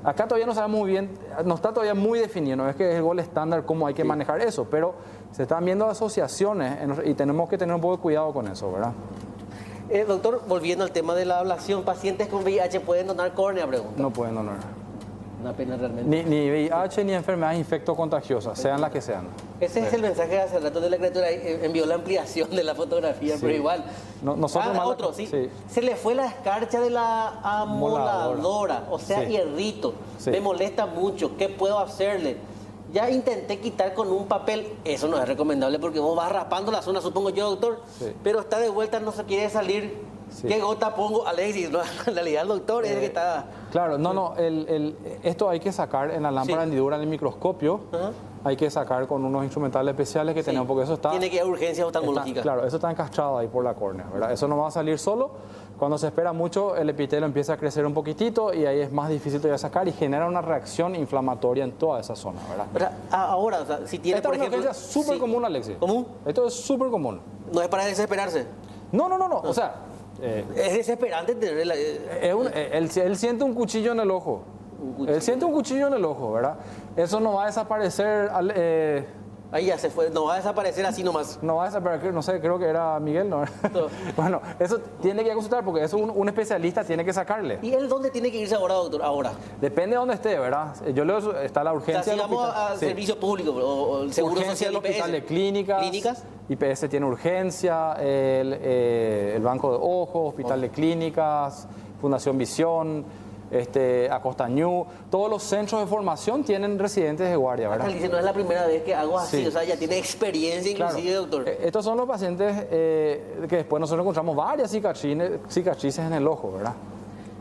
Acá todavía no sabemos muy bien, no está todavía muy definido, no es que es el gol estándar cómo hay que manejar eso, pero se están viendo asociaciones y tenemos que tener un poco de cuidado con eso, ¿verdad? Doctor, volviendo al tema de la ablación, ¿pacientes con VIH pueden donar córnea? Pregunta. No pueden donar. Una pena realmente. Ni VIH ni enfermedades infectocontagiosas, sean las que sean. Ese es el mensaje de hace rato de la criatura. Envió la ampliación de la fotografía, pero igual. Nosotros ¿sí? Se le fue la escarcha de la amoladora, o sea, sí. Hierrito. Sí. Me molesta mucho. ¿Qué puedo hacerle? Ya intenté quitar con un papel. Eso no es recomendable porque vos vas raspando la zona, supongo yo, doctor. Sí. Pero está de vuelta, no se quiere salir. Sí. ¿Qué gota pongo, Alexis? No, en realidad el doctor es el que está... Claro, esto hay que sacar en la lámpara hendidura en el microscopio. Hay que sacar con unos instrumentales especiales que tenemos, porque eso está... Tiene que ir a urgencias oftalmológicas. Claro, eso está encastrado ahí por la córnea, ¿verdad? Eso no va a salir solo. Cuando se espera mucho, el epitelio empieza a crecer un poquitito y ahí es más difícil de sacar y genera una reacción inflamatoria en toda esa zona, ¿verdad? Pero ahora, o sea, si tiene, por ejemplo... Esta es una urgencia súper común, Alexis. ¿Común? Esto es súper común. ¿No es para desesperarse? No. O sea... es desesperante tener él siente un cuchillo en el ojo. Él siente un cuchillo en el ojo, ¿verdad? Eso no va a desaparecer. Ahí ya se fue, no va a desaparecer así nomás. No va a desaparecer, no sé, creo que era Miguel, ¿no? Bueno, eso tiene que consultar porque eso un especialista tiene que sacarle. ¿Y él dónde tiene que irse ahora, doctor? Ahora. Depende de dónde esté, ¿verdad? Está la urgencia. O sea, si vamos al servicio público o el seguro social, del hospital de clínicas. IPS tiene urgencia, el Banco de Ojos, Hospital de Clínicas, Fundación Visión, Acostañú, todos los centros de formación tienen residentes de guardia, ¿verdad? Alicia, no es la primera vez que hago así, o sea, ya tiene experiencia inclusive, claro. Doctor. Estos son los pacientes que después nosotros encontramos varias cicatrices en el ojo, ¿verdad?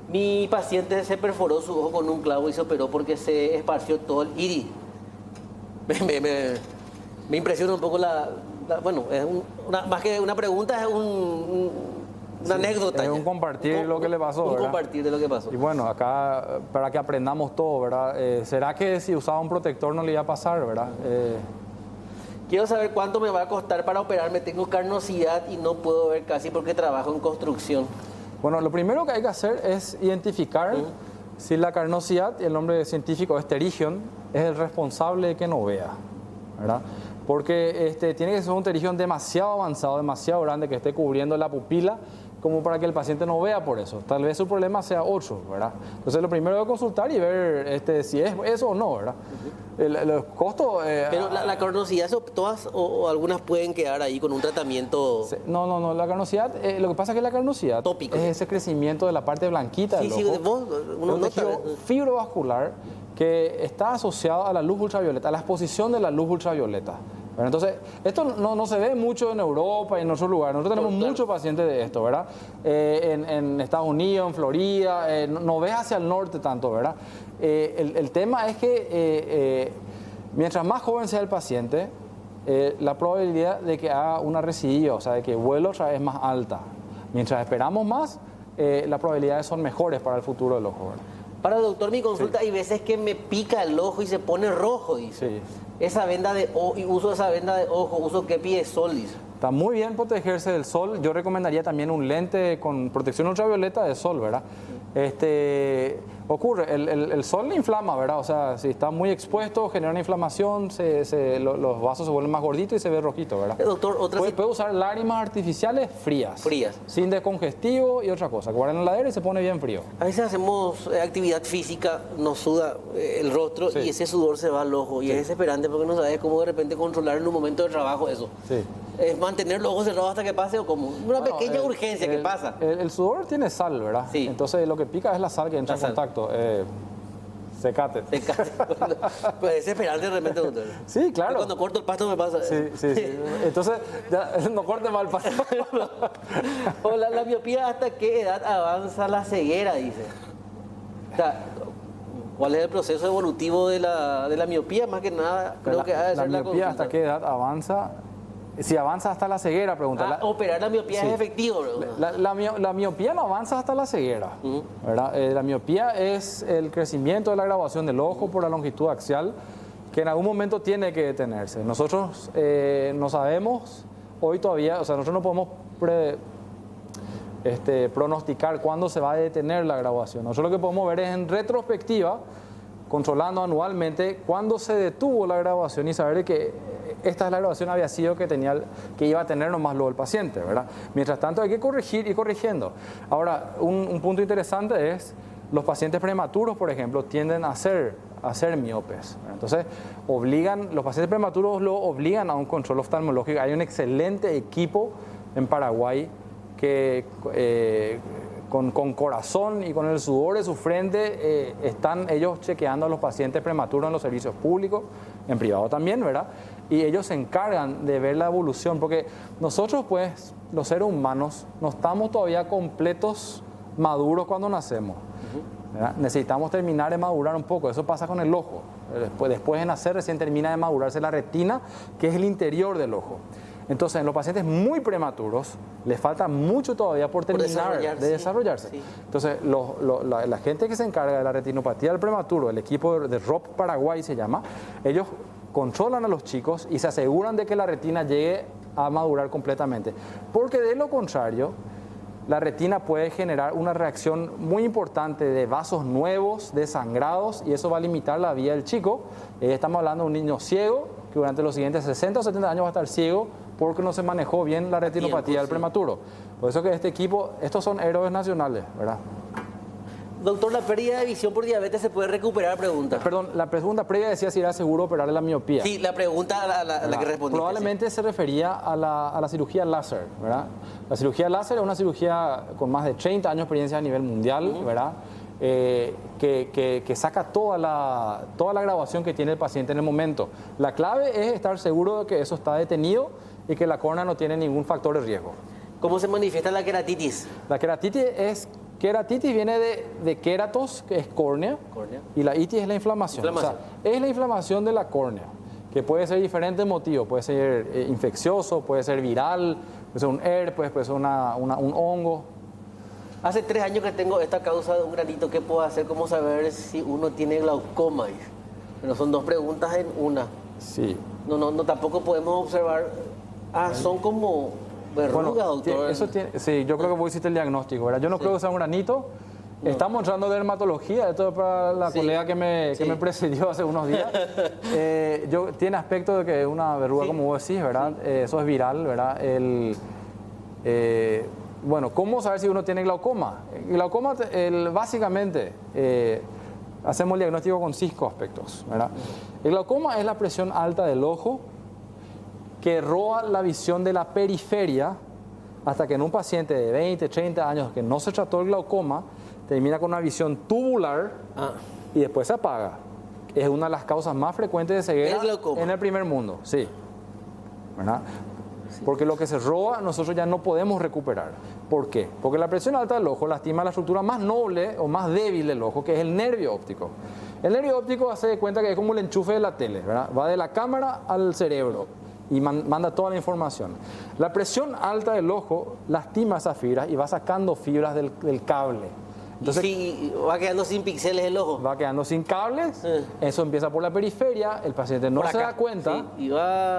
Mi paciente se perforó su ojo con un clavo y se operó porque se esparció todo el iris. Me impresiona un poco bueno, es más que una pregunta, es una anécdota. Es un compartir lo que le pasó, ¿verdad? Un compartir de lo que pasó. Y bueno, acá, para que aprendamos todo, ¿verdad? ¿Será que si usaba un protector no le iba a pasar, verdad? Quiero saber cuánto me va a costar para operarme. Tengo carnosidad y no puedo ver casi porque trabajo en construcción. Bueno, lo primero que hay que hacer es identificar si la carnosidad, el nombre científico es pterigion, es el responsable de que no vea, ¿verdad? Porque tiene que ser un pterigion demasiado avanzado, demasiado grande, que esté cubriendo la pupila, como para que el paciente no vea por eso. Tal vez su problema sea otro, ¿verdad? Entonces lo primero es consultar y ver si es eso o no, ¿verdad? Los costos... Pero la carnosidad, todas o algunas pueden quedar ahí con un tratamiento... No, la carnosidad, lo que pasa es que la carnosidad tópico, es ese crecimiento de la parte blanquita del ojo, un tejido fibrovascular que está asociado a la luz ultravioleta, a la exposición de la luz ultravioleta. Bueno, entonces, esto no se ve mucho en Europa y en otros lugares. Nosotros tenemos muchos pacientes de esto, ¿verdad? En Estados Unidos, en Florida, no ves hacia el norte tanto, ¿verdad? El tema es que mientras más joven sea el paciente, la probabilidad de que haga una recidiva, o sea, de que vuelva otra vez es más alta. Mientras esperamos más, las probabilidades son mejores para el futuro del ojo, ¿verdad? Para el doctor, mi consulta, hay veces que me pica el ojo y se pone rojo, dice. Sí. Esa venda de ojo, y uso esa venda de ojo, uso kepi de sol, dice. Está muy bien protegerse del sol. Yo recomendaría también un lente con protección ultravioleta de sol, ¿verdad? Ocurre, el sol inflama, ¿verdad? O sea, si está muy expuesto, genera una inflamación, los vasos se vuelven más gorditos y se ve rojito, ¿verdad? Doctor, puede usar lágrimas artificiales frías. Frías. Sin descongestivo y otra cosa. Que guardan en la heladera y se pone bien frío. A veces hacemos actividad física, nos suda el rostro y ese sudor se va al ojo. Y es desesperante porque no sabes cómo de repente controlar en un momento de trabajo eso. Sí. ¿Es mantener los ojos cerrados hasta que pase o como una pequeña urgencia que pasa? El sudor tiene sal, ¿verdad? Sí. Entonces lo que pica es la sal que entra en contacto. Secate. Pues es desesperante de repente, doctor. Sí, claro. Cuando corto el pasto me pasa. Sí. Entonces, ya, no corte mal el pasto. Hola, la miopía, ¿hasta qué edad avanza la ceguera? Dice. O sea, ¿cuál es el proceso evolutivo de la miopía? Más que nada, creo que ha de la ser miopía, ¿hasta qué edad avanza? Si avanza hasta la ceguera, pregunta. Operar la miopía es efectivo, ¿verdad? La miopía no avanza hasta la ceguera, ¿verdad? La miopía es el crecimiento de la graduación del ojo por la longitud axial, que en algún momento tiene que detenerse. Nosotros no sabemos, hoy todavía, o sea, nosotros no podemos pronosticar cuándo se va a detener la graduación. Nosotros lo que podemos ver es en retrospectiva, controlando anualmente, cuándo se detuvo la graduación y saber que esta es la graduación había sido que iba a tener nomás luego el paciente, ¿verdad? Mientras tanto hay que corregir y corrigiendo. Ahora, un punto interesante es los pacientes prematuros, por ejemplo, tienden a ser miopes. Entonces, los pacientes prematuros lo obligan a un control oftalmológico. Hay un excelente equipo en Paraguay que con corazón y con el sudor de su frente están ellos chequeando a los pacientes prematuros en los servicios públicos, en privado también, ¿verdad? Y ellos se encargan de ver la evolución, porque nosotros, pues, los seres humanos, no estamos todavía completos, maduros cuando nacemos. ¿Verdad? Necesitamos terminar de madurar un poco. Eso pasa con el ojo. Después de nacer, recién termina de madurarse la retina, que es el interior del ojo. Entonces, en los pacientes muy prematuros, les falta mucho todavía por terminar de desarrollarse. Sí. Entonces, la gente que se encarga de la retinopatía del prematuro, el equipo de ROP Paraguay se llama, ellos controlan a los chicos y se aseguran de que la retina llegue a madurar completamente. Porque de lo contrario, la retina puede generar una reacción muy importante de vasos nuevos, de sangrados, y eso va a limitar la vida del chico. Estamos hablando de un niño ciego que durante los siguientes 60 o 70 años va a estar ciego porque no se manejó bien la retinopatía del prematuro. Por eso que este equipo, estos son héroes nacionales, ¿verdad? Doctor, ¿la pérdida de visión por diabetes se puede recuperar? Pregunta. Perdón, la pregunta previa decía si era seguro operar la miopía. Sí, la pregunta la que respondí. Probablemente se refería a la cirugía láser, ¿verdad? La cirugía láser es una cirugía con más de 30 años de experiencia a nivel mundial, ¿verdad? Que saca toda la graduación que tiene el paciente en el momento. La clave es estar seguro de que eso está detenido y que la córnea no tiene ningún factor de riesgo. ¿Cómo se manifiesta la queratitis? La queratitis viene de queratos, que es córnea, y la itis es la inflamación. O sea, es la inflamación de la córnea, que puede ser diferentes motivos. Puede ser infeccioso, puede ser viral, puede ser un herpes, puede ser un hongo. Hace 3 años que tengo esta causa de un granito. ¿Qué puedo hacer? ¿Cómo saber si uno tiene glaucoma? Pero son 2 preguntas en una. Sí. No, tampoco podemos observar. Son como verrugas, doctor. Sí, yo creo que vos hiciste el diagnóstico, ¿verdad? Yo no creo que sea un granito. No. Estamos entrando de dermatología, esto es para la colega que me precedió hace unos días. Tiene aspecto de que es una verruga, como vos decís, ¿verdad? Eso es viral, ¿verdad? Bueno, ¿cómo saber si uno tiene glaucoma? Glaucoma, básicamente, hacemos el diagnóstico con 5 aspectos, ¿verdad? El glaucoma es la presión alta del ojo que roba la visión de la periferia hasta que en un paciente de 20, 30 años que no se trató el glaucoma, termina con una visión tubular y después se apaga. Es una de las causas más frecuentes de ceguera en el primer mundo, sí. ¿Verdad? Porque lo que se roba nosotros ya no podemos recuperar. ¿Por qué? Porque la presión alta del ojo lastima la estructura más noble o más débil del ojo, que es el nervio óptico. El nervio óptico hace de cuenta que es como el enchufe de la tele, ¿verdad? Va de la cámara al cerebro. y manda toda la información. La presión alta del ojo lastima esas fibras y va sacando fibras del cable. Entonces, y si va quedando sin píxeles el ojo. Va quedando sin cables, eso empieza por la periferia, el paciente no se da cuenta, sí,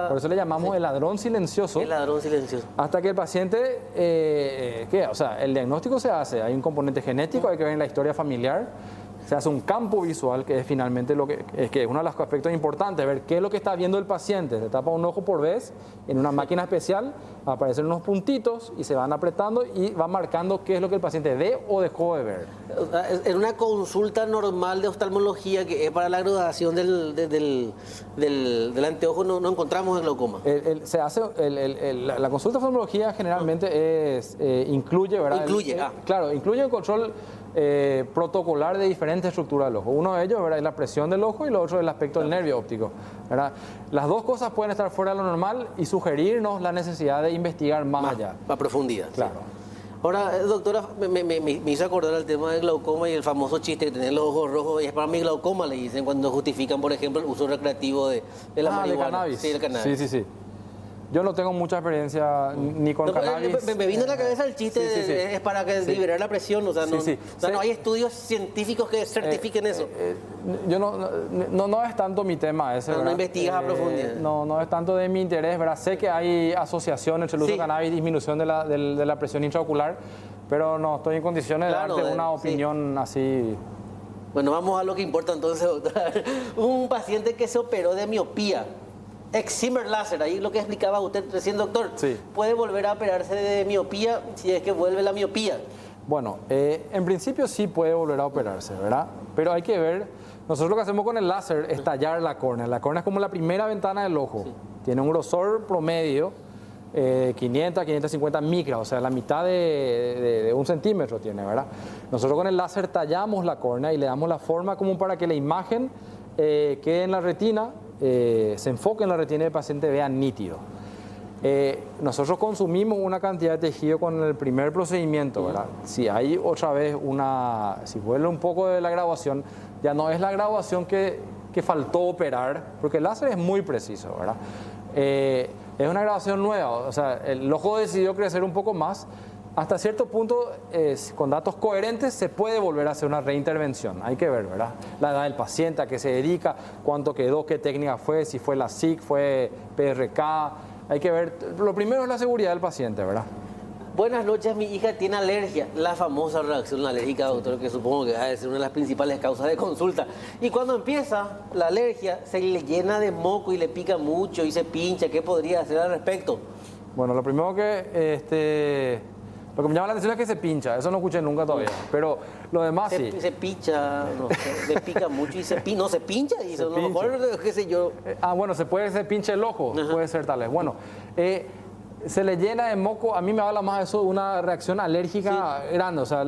por eso le llamamos el ladrón silencioso. El ladrón silencioso. Hasta que el paciente, o sea, el diagnóstico se hace, hay un componente genético, hay que ver en la historia familiar, se hace un campo visual, que es finalmente que es uno de los aspectos importantes, ver qué es lo que está viendo el paciente. Se tapa un ojo por vez, en una máquina especial aparecen unos puntitos y se van apretando y va marcando qué es lo que el paciente ve o dejó de ver. En una consulta normal de oftalmología, que es para la graduación del anteojo, no encontramos el glaucoma. La consulta de oftalmología generalmente incluye, ¿verdad? Claro, incluye el control protocolar de diferentes estructuras del ojo. Uno de ellos, ¿verdad?, es la presión del ojo y lo otro es el aspecto del nervio óptico, ¿verdad? Las dos cosas pueden estar fuera de lo normal y sugerirnos la necesidad de investigar más allá. A profundidad. Claro. Sí. Ahora, doctora, me hizo acordar al tema del glaucoma y el famoso chiste que tener los ojos rojos y es para mi glaucoma, le dicen cuando justifican, por ejemplo, el uso recreativo de la marihuana. De cannabis. Sí, del cannabis. Sí. Yo no tengo mucha experiencia ni con cannabis. Me vino a la cabeza el chiste, es para liberar la presión, o sea, no hay estudios científicos que certifiquen eso. Yo no es tanto mi tema ese, ¿verdad? No investigas a profundidad. No es tanto de mi interés, ¿verdad? Sé que hay asociación entre el uso de cannabis y disminución de la presión intraocular, pero no estoy en condiciones de darte una opinión así. Bueno, vamos a lo que importa entonces, doctora. Un paciente que se operó de miopía. Excimer láser, ahí lo que explicaba usted recién, doctor. Sí. ¿Puede volver a operarse de miopía si es que vuelve la miopía? Bueno, en principio sí puede volver a operarse, ¿verdad? Pero hay que ver, nosotros lo que hacemos con el láser es tallar la córnea. La córnea es como la primera ventana del ojo. Sí. Tiene un grosor promedio, 500, 550 micras, o sea, la mitad de 1 centímetro tiene, ¿verdad? Nosotros con el láser tallamos la córnea y le damos la forma como para que la imagen quede en la retina, se enfoque en la retina del paciente, vea nítido. Nosotros consumimos una cantidad de tejido con el primer procedimiento, ¿verdad? Si hay otra vez si vuelve un poco de la graduación, ya no es la graduación que faltó operar, porque el láser es muy preciso, ¿verdad? Es una graduación nueva, o sea, el ojo decidió crecer un poco más. Hasta cierto punto, con datos coherentes, se puede volver a hacer una reintervención. Hay que ver, ¿verdad? La edad del paciente, a qué se dedica, cuánto quedó, qué técnica fue, si fue la SIC, fue PRK. Hay que ver. Lo primero es la seguridad del paciente, ¿verdad? Buenas noches, mi hija tiene alergia, la famosa reacción alérgica, doctor, que supongo que debe ser una de las principales causas de consulta. Y cuando empieza la alergia, se le llena de moco y le pica mucho y se pincha. ¿Qué podría hacer al respecto? Bueno, lo primero lo que me llama la atención es que se pincha, eso no escuché nunca todavía, pero lo demás sí. Se pincha, le pica mucho y no se pincha, y a lo mejor, qué sé yo. Bueno, se pinche el ojo, puede ser tal vez. Bueno, se le llena de moco, a mí me habla más de eso, una reacción alérgica grande, o sea,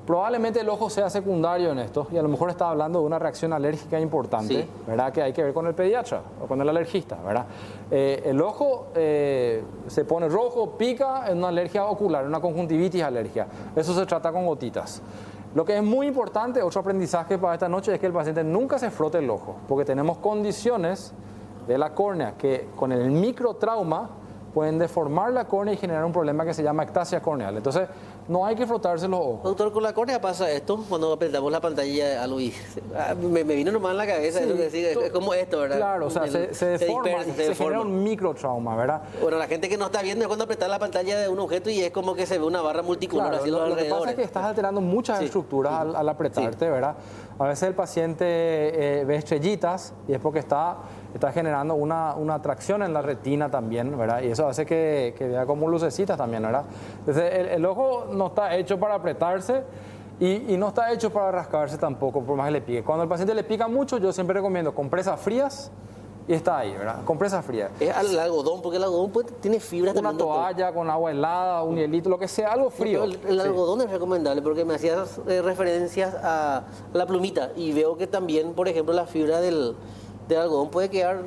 probablemente el ojo sea secundario en esto y a lo mejor está hablando de una reacción alérgica importante, ¿verdad? Que hay que ver con el pediatra o con el alergista, ¿verdad? El ojo se pone rojo, pica, es una alergia ocular, una conjuntivitis alérgica. Eso se trata con gotitas. Lo que es muy importante, otro aprendizaje para esta noche, es que el paciente nunca se frote el ojo, porque tenemos condiciones de la córnea que con el microtrauma pueden deformar la córnea y generar un problema que se llama ectasia corneal. Entonces, no hay que frotarse los ojos. Doctor, con la córnea pasa esto, cuando apretamos la pantalla a Luis. Me vino nomás en la cabeza eso que decía, es como esto, ¿verdad? Claro, o sea, se deforma, se genera un microtrauma, ¿verdad? Bueno, la gente que no está viendo es cuando apretas la pantalla de un objeto y es como que se ve una barra multicolor así lo que pasa es que estás alterando muchas estructuras al apretarte, ¿verdad? A veces el paciente ve estrellitas y es porque está generando una atracción en la retina también, ¿verdad? Y eso hace que vea como lucecitas también, ¿verdad? Entonces, el ojo no está hecho para apretarse y no está hecho para rascarse tampoco, por más que le pique. Cuando al paciente le pica mucho, yo siempre recomiendo compresas frías y está ahí, ¿verdad? Compresas frías. Es al algodón, porque el algodón tiene fibra también. Una toalla con agua helada, un hielito, lo que sea, algo frío. El algodón es recomendable porque me hacías referencias a la plumita y veo que también, por ejemplo, la fibra del algodón puede quedar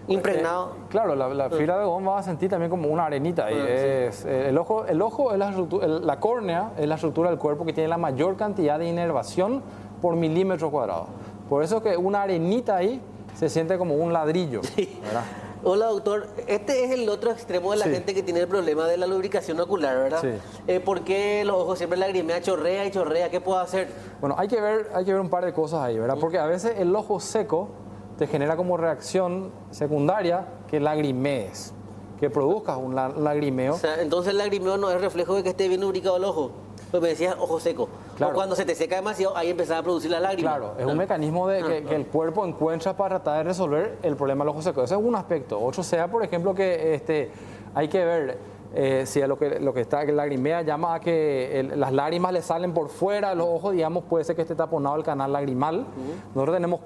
impregnado. Claro, la fibra de algodón va a sentir también como una arenita. El ojo es la córnea es la estructura del cuerpo que tiene la mayor cantidad de inervación por milímetro cuadrado. Por eso que una arenita ahí se siente como un ladrillo, ¿verdad? Hola, doctor. Este es el otro extremo de la Sí. gente que tiene el problema de la lubricación ocular, ¿verdad? Sí. ¿Por qué los ojos siempre lagrimean, chorrea y chorrea? ¿Qué puedo hacer? Bueno, hay que ver un par de cosas ahí, ¿verdad? Porque a veces el ojo seco te genera como reacción secundaria que lagrimees, que produzcas un lagrimeo. O sea, entonces el lagrimeo no es reflejo de que esté bien lubricado el ojo. Pues me decías ojo seco. Claro. O cuando se te seca demasiado, ahí empezaba a producir la lágrima. Claro, es un mecanismo que el cuerpo encuentra para tratar de resolver el problema del ojo seco. Ese es un aspecto. Otro sea, por ejemplo, que hay que ver si a lo que está que lagrimea llama a que las lágrimas le salen por fuera de los ojos, digamos, puede ser que esté taponado el canal lagrimal. Nosotros tenemos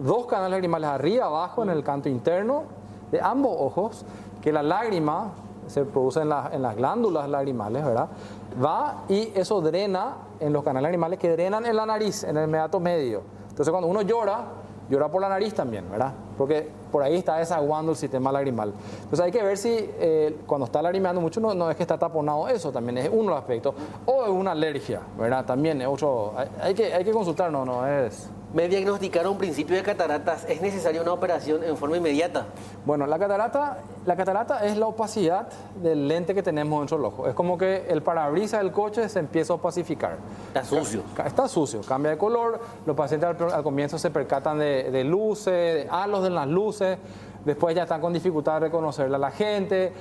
dos canales lagrimales arriba, abajo, en el canto interno de ambos ojos, que la lágrima se produce en las glándulas lagrimales, ¿verdad? Va y eso drena en los canales lagrimales que drenan en la nariz, en el meato medio. Entonces cuando uno llora por la nariz también, ¿verdad? Porque por ahí está desaguando el sistema lagrimal. Entonces hay que ver si cuando está lagrimeando mucho no es que está taponado eso, también es uno de los aspectos. O es una alergia, ¿verdad? También es otro. Hay que consultar, no es... Me diagnosticaron un principio de cataratas. ¿Es necesaria una operación en forma inmediata? Bueno, la catarata es la opacidad del lente que tenemos dentro del ojo. Es como que el parabrisas del coche se empieza a opacificar. Está sucio. Está sucio, cambia de color. Los pacientes al comienzo se percatan de luces, de halos de las luces. Después ya están con dificultad de reconocerle a la gente.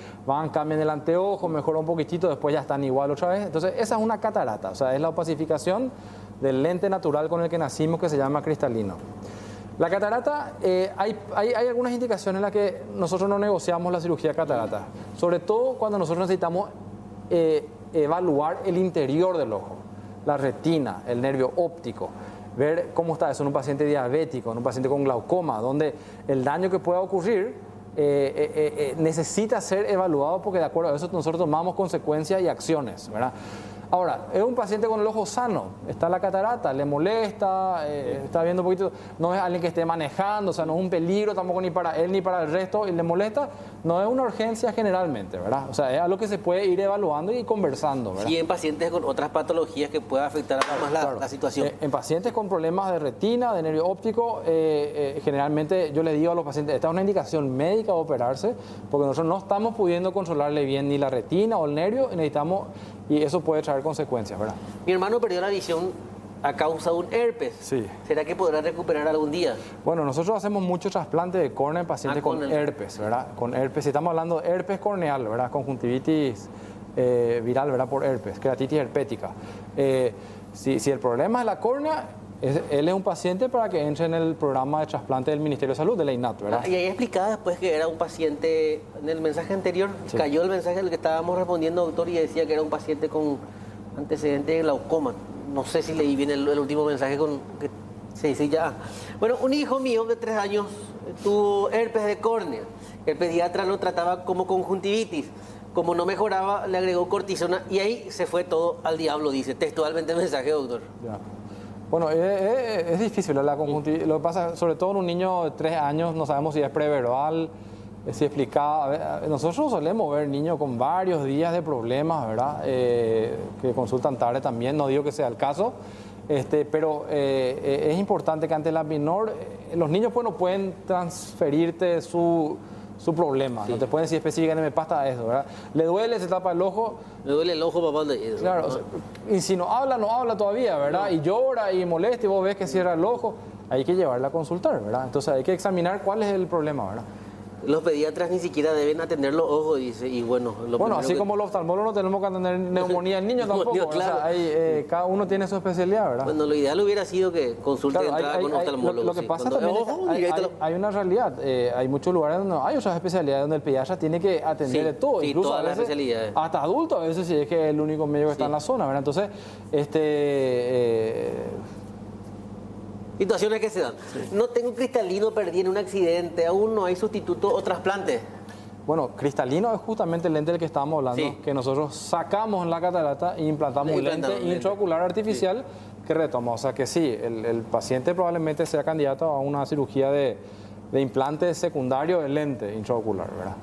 Cambian el anteojo, mejora un poquitito, después ya están igual otra vez. Entonces, esa es una catarata. O sea, es la opacificación del lente natural con el que nacimos, que se llama cristalino. La catarata, hay algunas indicaciones en las que nosotros no negociamos la cirugía de catarata, sobre todo cuando nosotros necesitamos evaluar el interior del ojo, la retina, el nervio óptico, ver cómo está eso en un paciente diabético, en un paciente con glaucoma, donde el daño que pueda ocurrir necesita ser evaluado porque de acuerdo a eso nosotros tomamos consecuencias y acciones, ¿verdad? Ahora, es un paciente con el ojo sano, está la catarata, le molesta, está viendo un poquito, no es alguien que esté manejando, o sea, no es un peligro tampoco ni para él ni para el resto, y le molesta, no es una urgencia generalmente, ¿verdad? O sea, es algo que se puede ir evaluando y conversando, ¿verdad? Y en pacientes con otras patologías que pueda afectar aún más la situación. En pacientes con problemas de retina, de nervio óptico, generalmente yo les digo a los pacientes, esta es una indicación médica de operarse, porque nosotros no estamos pudiendo controlarle bien ni la retina o el nervio, y eso puede traer consecuencias, ¿verdad? Mi hermano perdió la visión a causa de un herpes. Sí. ¿Será que podrá recuperar algún día? Bueno, nosotros hacemos mucho trasplante de córnea en pacientes con herpes, ¿verdad? Con herpes, si estamos hablando de herpes corneal, ¿verdad? Conjuntivitis viral, ¿verdad? Por herpes, queratitis herpética. Si el problema es la córnea, él es un paciente para que entre en el programa de trasplante del Ministerio de Salud, de la INAT, ¿verdad? Y ahí explicaba después que era un paciente, en el mensaje anterior, Sí. cayó el mensaje del que estábamos respondiendo, doctor, y decía que era un paciente con antecedente de glaucoma. No sé si leí bien el último mensaje que se dice ya. Bueno, un hijo mío de 3 años tuvo herpes de córnea. El pediatra lo trataba como conjuntivitis. Como no mejoraba, le agregó cortisona y ahí se fue todo al diablo, dice textualmente el mensaje, doctor. Ya. Bueno, es difícil la conjuntivitis. Lo que pasa, sobre todo en un niño de 3 años, no sabemos si es preverbal, si explicaba. Nosotros solemos ver niños con varios días de problemas, ¿verdad? Que consultan tarde también, no digo que sea el caso, pero es importante que ante la menor, los niños pues no pueden transferirte su problema, Sí. no te pueden decir específicamente me pasa eso, ¿verdad? Le duele, se tapa el ojo. Me duele el ojo, papá. Claro, o sea, y si no habla todavía, ¿verdad? Y llora y molesta y vos ves que cierra el ojo, hay que llevarla a consultar, ¿verdad? Entonces hay que examinar cuál es el problema, ¿verdad? Los pediatras ni siquiera deben atender los ojos, dice, y bueno... Bueno, así como los oftalmólogos no tenemos que atender neumonía en niños tampoco, Neumonía, claro. o sea, cada uno tiene su especialidad, ¿verdad? Bueno, lo ideal hubiera sido que consulte de entrada con oftalmólogos. Lo que sí. pasa Cuando- también ojo, es y que ahí te lo- hay una realidad, hay muchos lugares donde hay otras especialidades donde el pediatra tiene que atender Sí, de todo, sí, incluso todas a las veces especialidades. hasta adultos, a veces si es que es el único médico que está Sí. en la zona, ¿verdad? Entonces, Situaciones que se dan. No tengo cristalino, perdí en un accidente, aún no hay sustituto o trasplante. bueno, cristalino es justamente el lente del que estábamos hablando, Sí. que nosotros sacamos la catarata e implantamos Le un lente implantamos un lente. intraocular artificial que retoma. O sea que sí, el paciente probablemente sea candidato a una cirugía de implante secundario del lente intraocular, ¿verdad?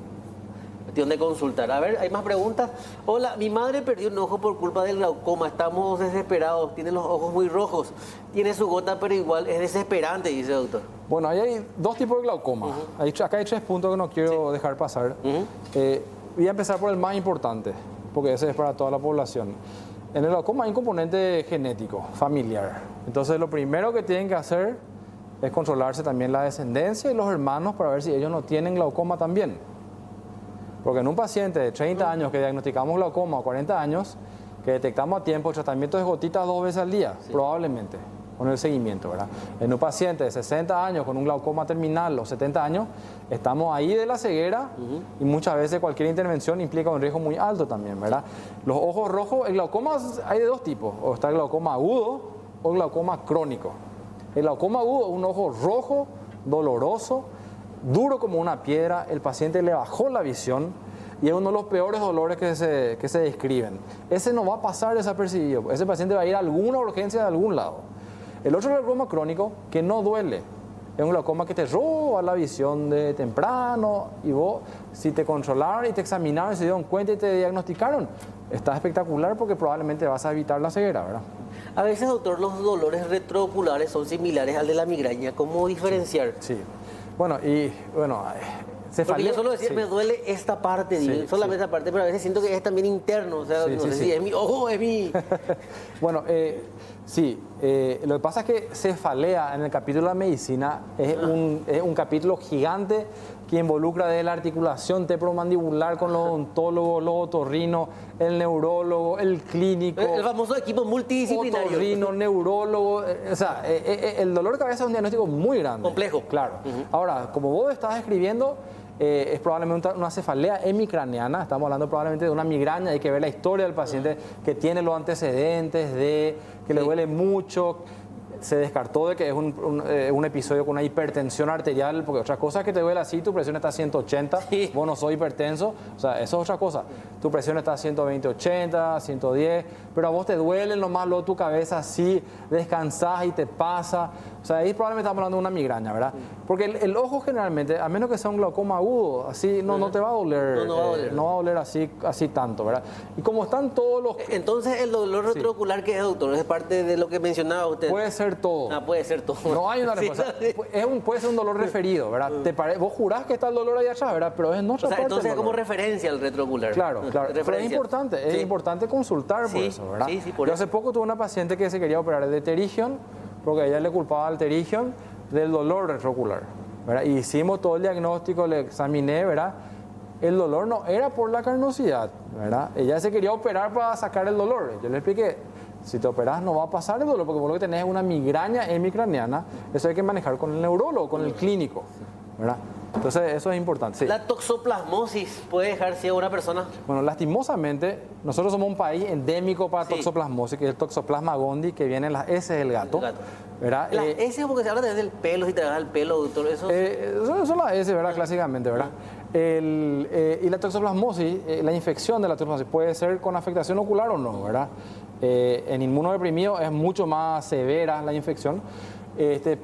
Cuestión de consultar. A ver, hay más preguntas. Hola, mi madre perdió un ojo por culpa del glaucoma. Estamos desesperados. Tiene los ojos muy rojos. Tiene su gota, pero igual es desesperante, dice el doctor. Bueno, ahí hay dos tipos de glaucoma. Acá hay 3 puntos que no quiero dejar pasar. Voy a empezar por el más importante, porque ese es para toda la población. En el glaucoma hay un componente genético, familiar. Entonces, lo primero que tienen que hacer es controlarse también la descendencia y los hermanos para ver si ellos no tienen glaucoma también. Porque en un paciente de 30 años que diagnosticamos glaucoma o 40 años, que detectamos a tiempo, el tratamiento es gotitas 2 veces al día, probablemente, con el seguimiento, ¿verdad? En un paciente de 60 años con un glaucoma terminal o 70 años, estamos ahí de la ceguera y muchas veces cualquier intervención implica un riesgo muy alto también, ¿verdad? Los ojos rojos, el glaucoma hay de 2 tipos, o está el glaucoma agudo o el glaucoma crónico. El glaucoma agudo es un ojo rojo, doloroso, duro como una piedra, el paciente le bajó la visión y es uno de los peores dolores que se describen. Ese no va a pasar desapercibido, ese paciente va a ir a alguna urgencia de algún lado. El otro glaucoma crónico, que no duele, es un glaucoma que te roba la visión de temprano y vos, si te controlaron y te examinaron y se dieron cuenta y te diagnosticaron, está espectacular porque probablemente vas a evitar la ceguera, ¿verdad? A veces, doctor, los dolores retrooculares son similares al de la migraña. ¿Cómo diferenciar? Sí. Bueno, porque yo solo decía, me duele esta parte, solamente esta parte, pero a veces siento que es también interno, o sea, no sé si es mi ojo, es mi... Bueno, lo que pasa es que cefalea en el capítulo de la medicina es un capítulo gigante que involucra desde la articulación temporomandibular con los odontólogos, los otorrinos, el neurólogo, el clínico. El famoso equipo multidisciplinario. Otorrino, neurólogo, o sea, el dolor de cabeza es un diagnóstico muy grande. Complejo. Claro. Ahora, como vos estás describiendo, es probablemente una cefalea hemicraneana, estamos hablando probablemente de una migraña, hay que ver la historia del paciente que tiene los antecedentes de que le duele mucho. Se descartó de que es un episodio con una hipertensión arterial, porque otra cosa es que te duele así, tu presión está a 180, vos no sos hipertenso, o sea, eso es otra cosa. Tu presión está a 120/80, 110, pero a vos te duele nomás luego tu cabeza así, descansás y te pasa. O sea, ahí probablemente estamos hablando de una migraña, ¿verdad? Porque el ojo generalmente, a menos que sea un glaucoma agudo, así no te va a doler. No va a doler así tanto, ¿verdad? Y como están todos los... Entonces, el dolor retroocular, ¿qué es, doctor? ¿Es parte de lo que mencionaba usted? Puede ser todo. Puede ser todo. No hay una respuesta. Puede ser un dolor referido, ¿verdad? Vos jurás que está el dolor ahí atrás, ¿verdad? Pero es nuestra parte. Entonces es como referencia al retroocular. Claro. Pero es importante consultar por eso, ¿verdad? Yo hace poco tuve una paciente que se quería operar de pterygium, porque a ella le culpaba al pterygium del dolor retroocular, ¿verdad? Y hicimos todo el diagnóstico, le examiné, ¿verdad? El dolor no era por la carnosidad, ¿verdad? Ella se quería operar para sacar el dolor. Yo le expliqué, si te operas no va a pasar el dolor, porque vos lo que tenés es una migraña hemicraneana, eso hay que manejar con el neurólogo, con el clínico, ¿verdad? Entonces, eso es importante. Sí. ¿La toxoplasmosis puede dejar ciega a una persona? Bueno, lastimosamente, nosotros somos un país endémico para toxoplasmosis, que es el Toxoplasma gondii, que viene en las S del gato. ¿Verdad? Las S, porque se habla desde el pelo, si te agarras el pelo, doctor, eso... son las S, ¿verdad? Clásicamente, ¿verdad? Y la toxoplasmosis, la infección de la toxoplasmosis puede ser con afectación ocular o no, ¿verdad? En inmunodeprimido es mucho más severa la infección,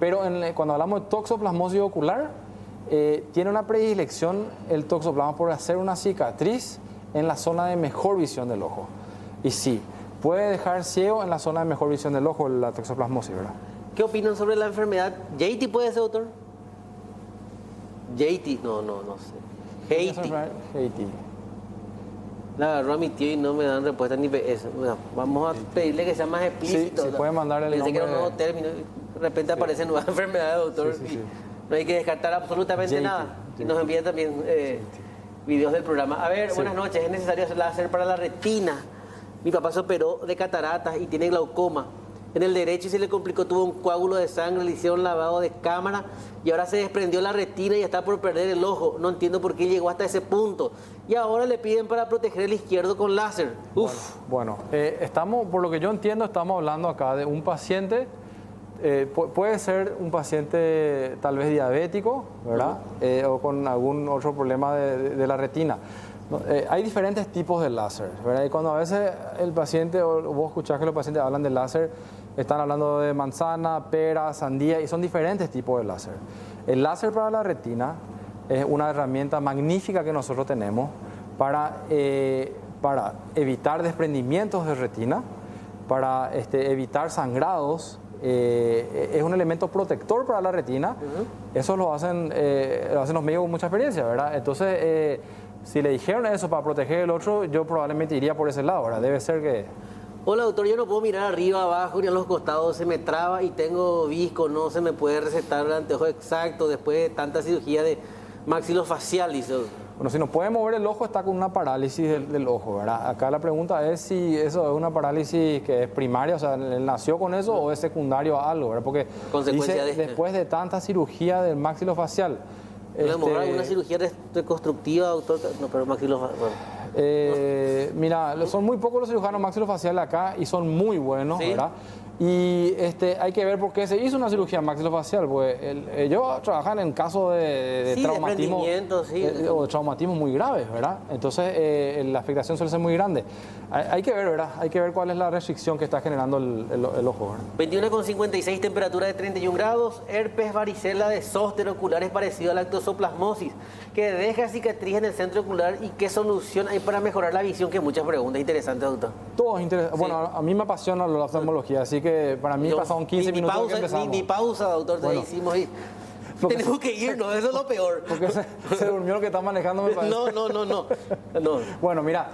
pero cuando hablamos de toxoplasmosis ocular, tiene una predilección el toxoplasma por hacer una cicatriz en la zona de mejor visión del ojo. Y sí, puede dejar ciego en la zona de mejor visión del ojo la toxoplasmosis, ¿verdad? ¿Qué opinan sobre la enfermedad? ¿JT puede ser, doctor? JT, no sé. JT. La agarró a mi tío y no me dan respuesta ni eso. Vamos a pedirle que sea más explícito. Sí, puede mandar el nombre. Pensé que era un nuevo término. De repente aparecen nuevas enfermedades, doctor. No hay que descartar absolutamente nada. Y nos envían también videos del programa. A ver, buenas noches. ¿Es necesario hacer láser para la retina? Mi papá se operó de cataratas y tiene glaucoma. En el derecho y se le complicó, tuvo un coágulo de sangre, le hicieron lavado de cámara y ahora se desprendió la retina y está por perder el ojo. No entiendo por qué llegó hasta ese punto. Y ahora le piden para proteger el izquierdo con láser. Uf. Bueno, por lo que yo entiendo, estamos hablando acá de un paciente, puede ser un paciente tal vez diabético, ¿verdad? O con algún otro problema de la retina. Hay diferentes tipos de láser, ¿verdad? Y cuando a veces el paciente, o vos escuchás que los pacientes hablan de láser, están hablando de manzana, pera, sandía, y son diferentes tipos de láser. El láser para la retina es una herramienta magnífica que nosotros tenemos para evitar desprendimientos de retina, para evitar sangrados es un elemento protector para la retina. Eso lo hacen los médicos con mucha experiencia, ¿verdad? Entonces, si le dijeron eso para proteger el otro, yo probablemente iría por ese lado, ¿verdad? Debe ser que... Hola doctor, yo no puedo mirar arriba, abajo ni a los costados, se me traba y tengo visco, no se me puede recetar el anteojo exacto después de tanta cirugía de maxilofacial. Bueno, si no puede mover el ojo, está con una parálisis del ojo, ¿verdad? Acá la pregunta es si eso es una parálisis que es primaria, o sea, ¿él nació con eso o es secundario a algo, ¿verdad? Porque consecuencia dice, después de tanta cirugía del maxilofacial... ¿Alguna cirugía reconstructiva, doctor? No, pero maxilofacial... Mira, son muy pocos los cirujanos maxilofaciales acá y son muy buenos, ¿sí? ¿Verdad? Y hay que ver por qué se hizo una cirugía maxilofacial, pues ellos trabajan en casos de sí, traumatismo de o de traumatismo muy graves, ¿verdad? Entonces la afectación suele ser muy grande. Hay que ver, ¿verdad? Hay que ver cuál es la restricción que está generando el ojo, ¿verdad? 21,56, temperatura de 31 grados, herpes varicela de zóster ocular es parecido a la toxoplasmosis, que deja cicatriz en el centro ocular y qué solución hay para mejorar la visión, que muchas preguntas interesantes, doctor. Todo es interesante. Sí. Bueno, a mí me apasiona la oftalmología, así que para mí pasaron 15 minutos pausa, que empezamos. Ni pausa, doctor, te hicimos ir. Tenemos que irnos, eso es lo peor. Porque se durmió el que está manejando, me parece. No. Bueno, mira,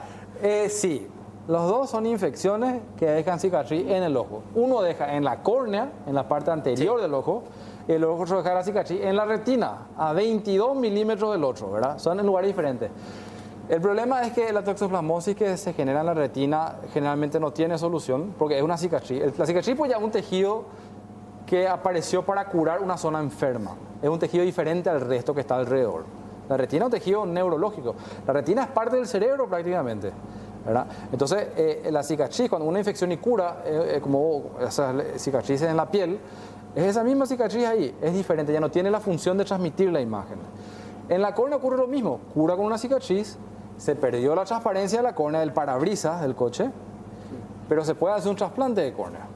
sí, los dos son infecciones que dejan cicatriz en el ojo. Uno deja en la córnea, en la parte anterior del ojo, y el otro deja la cicatriz en la retina, a 22 milímetros del otro, ¿verdad? Son en lugares diferentes. El problema es que la toxoplasmosis que se genera en la retina generalmente no tiene solución, porque es una cicatriz. La cicatriz pues ya es un tejido que apareció para curar una zona enferma. Es un tejido diferente al resto que está alrededor. La retina es un tejido neurológico. La retina es parte del cerebro prácticamente, ¿verdad? Entonces, la cicatriz, cuando una infección y cura, como esas cicatrices en la piel, es esa misma cicatriz ahí, es diferente, ya no tiene la función de transmitir la imagen. En la córnea ocurre lo mismo, cura con una cicatriz, se perdió la transparencia de la córnea del parabrisas del coche, pero se puede hacer un trasplante de córnea,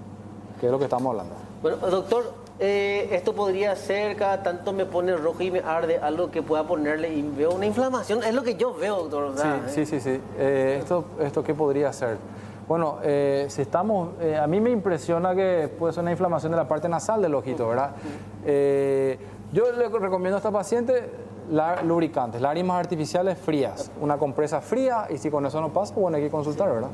que es lo que estamos hablando. Bueno, doctor, esto podría ser, cada tanto me pone rojo y me arde, algo que pueda ponerle y veo una inflamación, es lo que yo veo, doctor. O sea, sí. ¿Esto qué podría ser? Bueno, si estamos, a mí me impresiona que puede ser una inflamación de la parte nasal del ojito, ¿verdad? Yo le recomiendo a esta paciente lubricantes, lágrimas artificiales frías, una compresa fría, y si con eso no pasa, bueno, hay que consultar, ¿verdad?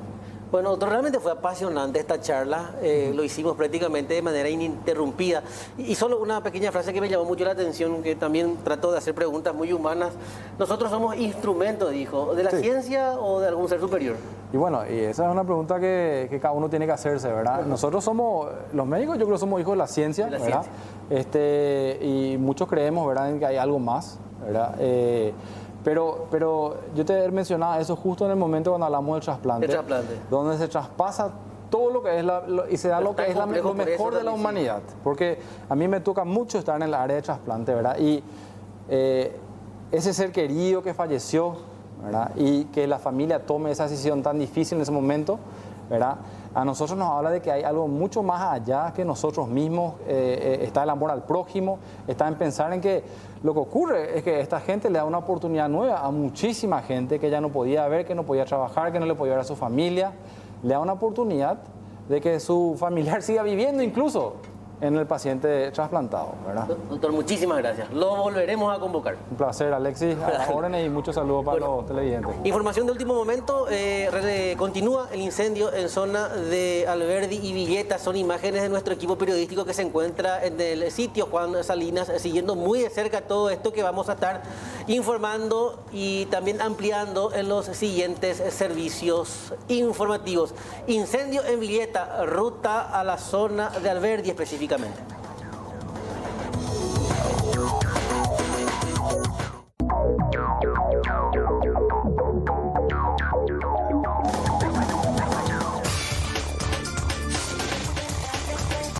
Bueno, doctor, realmente fue apasionante esta charla, lo hicimos prácticamente de manera ininterrumpida. Y solo una pequeña frase que me llamó mucho la atención, que también trató de hacer preguntas muy humanas. Nosotros somos instrumentos, dijo, ¿de la ciencia o de algún ser superior? Y bueno, y esa es una pregunta que cada uno tiene que hacerse, ¿verdad? Bueno. Nosotros somos, los médicos yo creo que somos hijos de la ciencia, ¿verdad? Y muchos creemos, ¿verdad?, en que hay algo más, ¿verdad? Pero yo te mencionaba eso justo en el momento cuando hablamos del trasplante. Donde se traspasa todo lo que es y se da lo que es lo mejor de la humanidad. Porque a mí me toca mucho estar en el área de trasplante, ¿verdad? Y ese ser querido que falleció, ¿verdad?, y que la familia tome esa decisión tan difícil en ese momento, ¿verdad?, a nosotros nos habla de que hay algo mucho más allá que nosotros mismos. Está el amor al prójimo, está en pensar en que lo que ocurre es que esta gente le da una oportunidad nueva a muchísima gente que ya no podía ver, que no podía trabajar, que no le podía ver a su familia. Le da una oportunidad de que su familiar siga viviendo incluso en el paciente trasplantado, ¿verdad? Doctor, muchísimas gracias. Lo volveremos a convocar. Un placer, Alexis. A las órdenes y muchos saludos para los televidentes. Información de último momento. Continúa el incendio en zona de Alberdi y Villeta. Son imágenes de nuestro equipo periodístico que se encuentra en el sitio Juan Salinas, siguiendo muy de cerca todo esto que vamos a estar informando y también ampliando en los siguientes servicios informativos. Incendio en Villeta, ruta a la zona de Alberdi específicamente.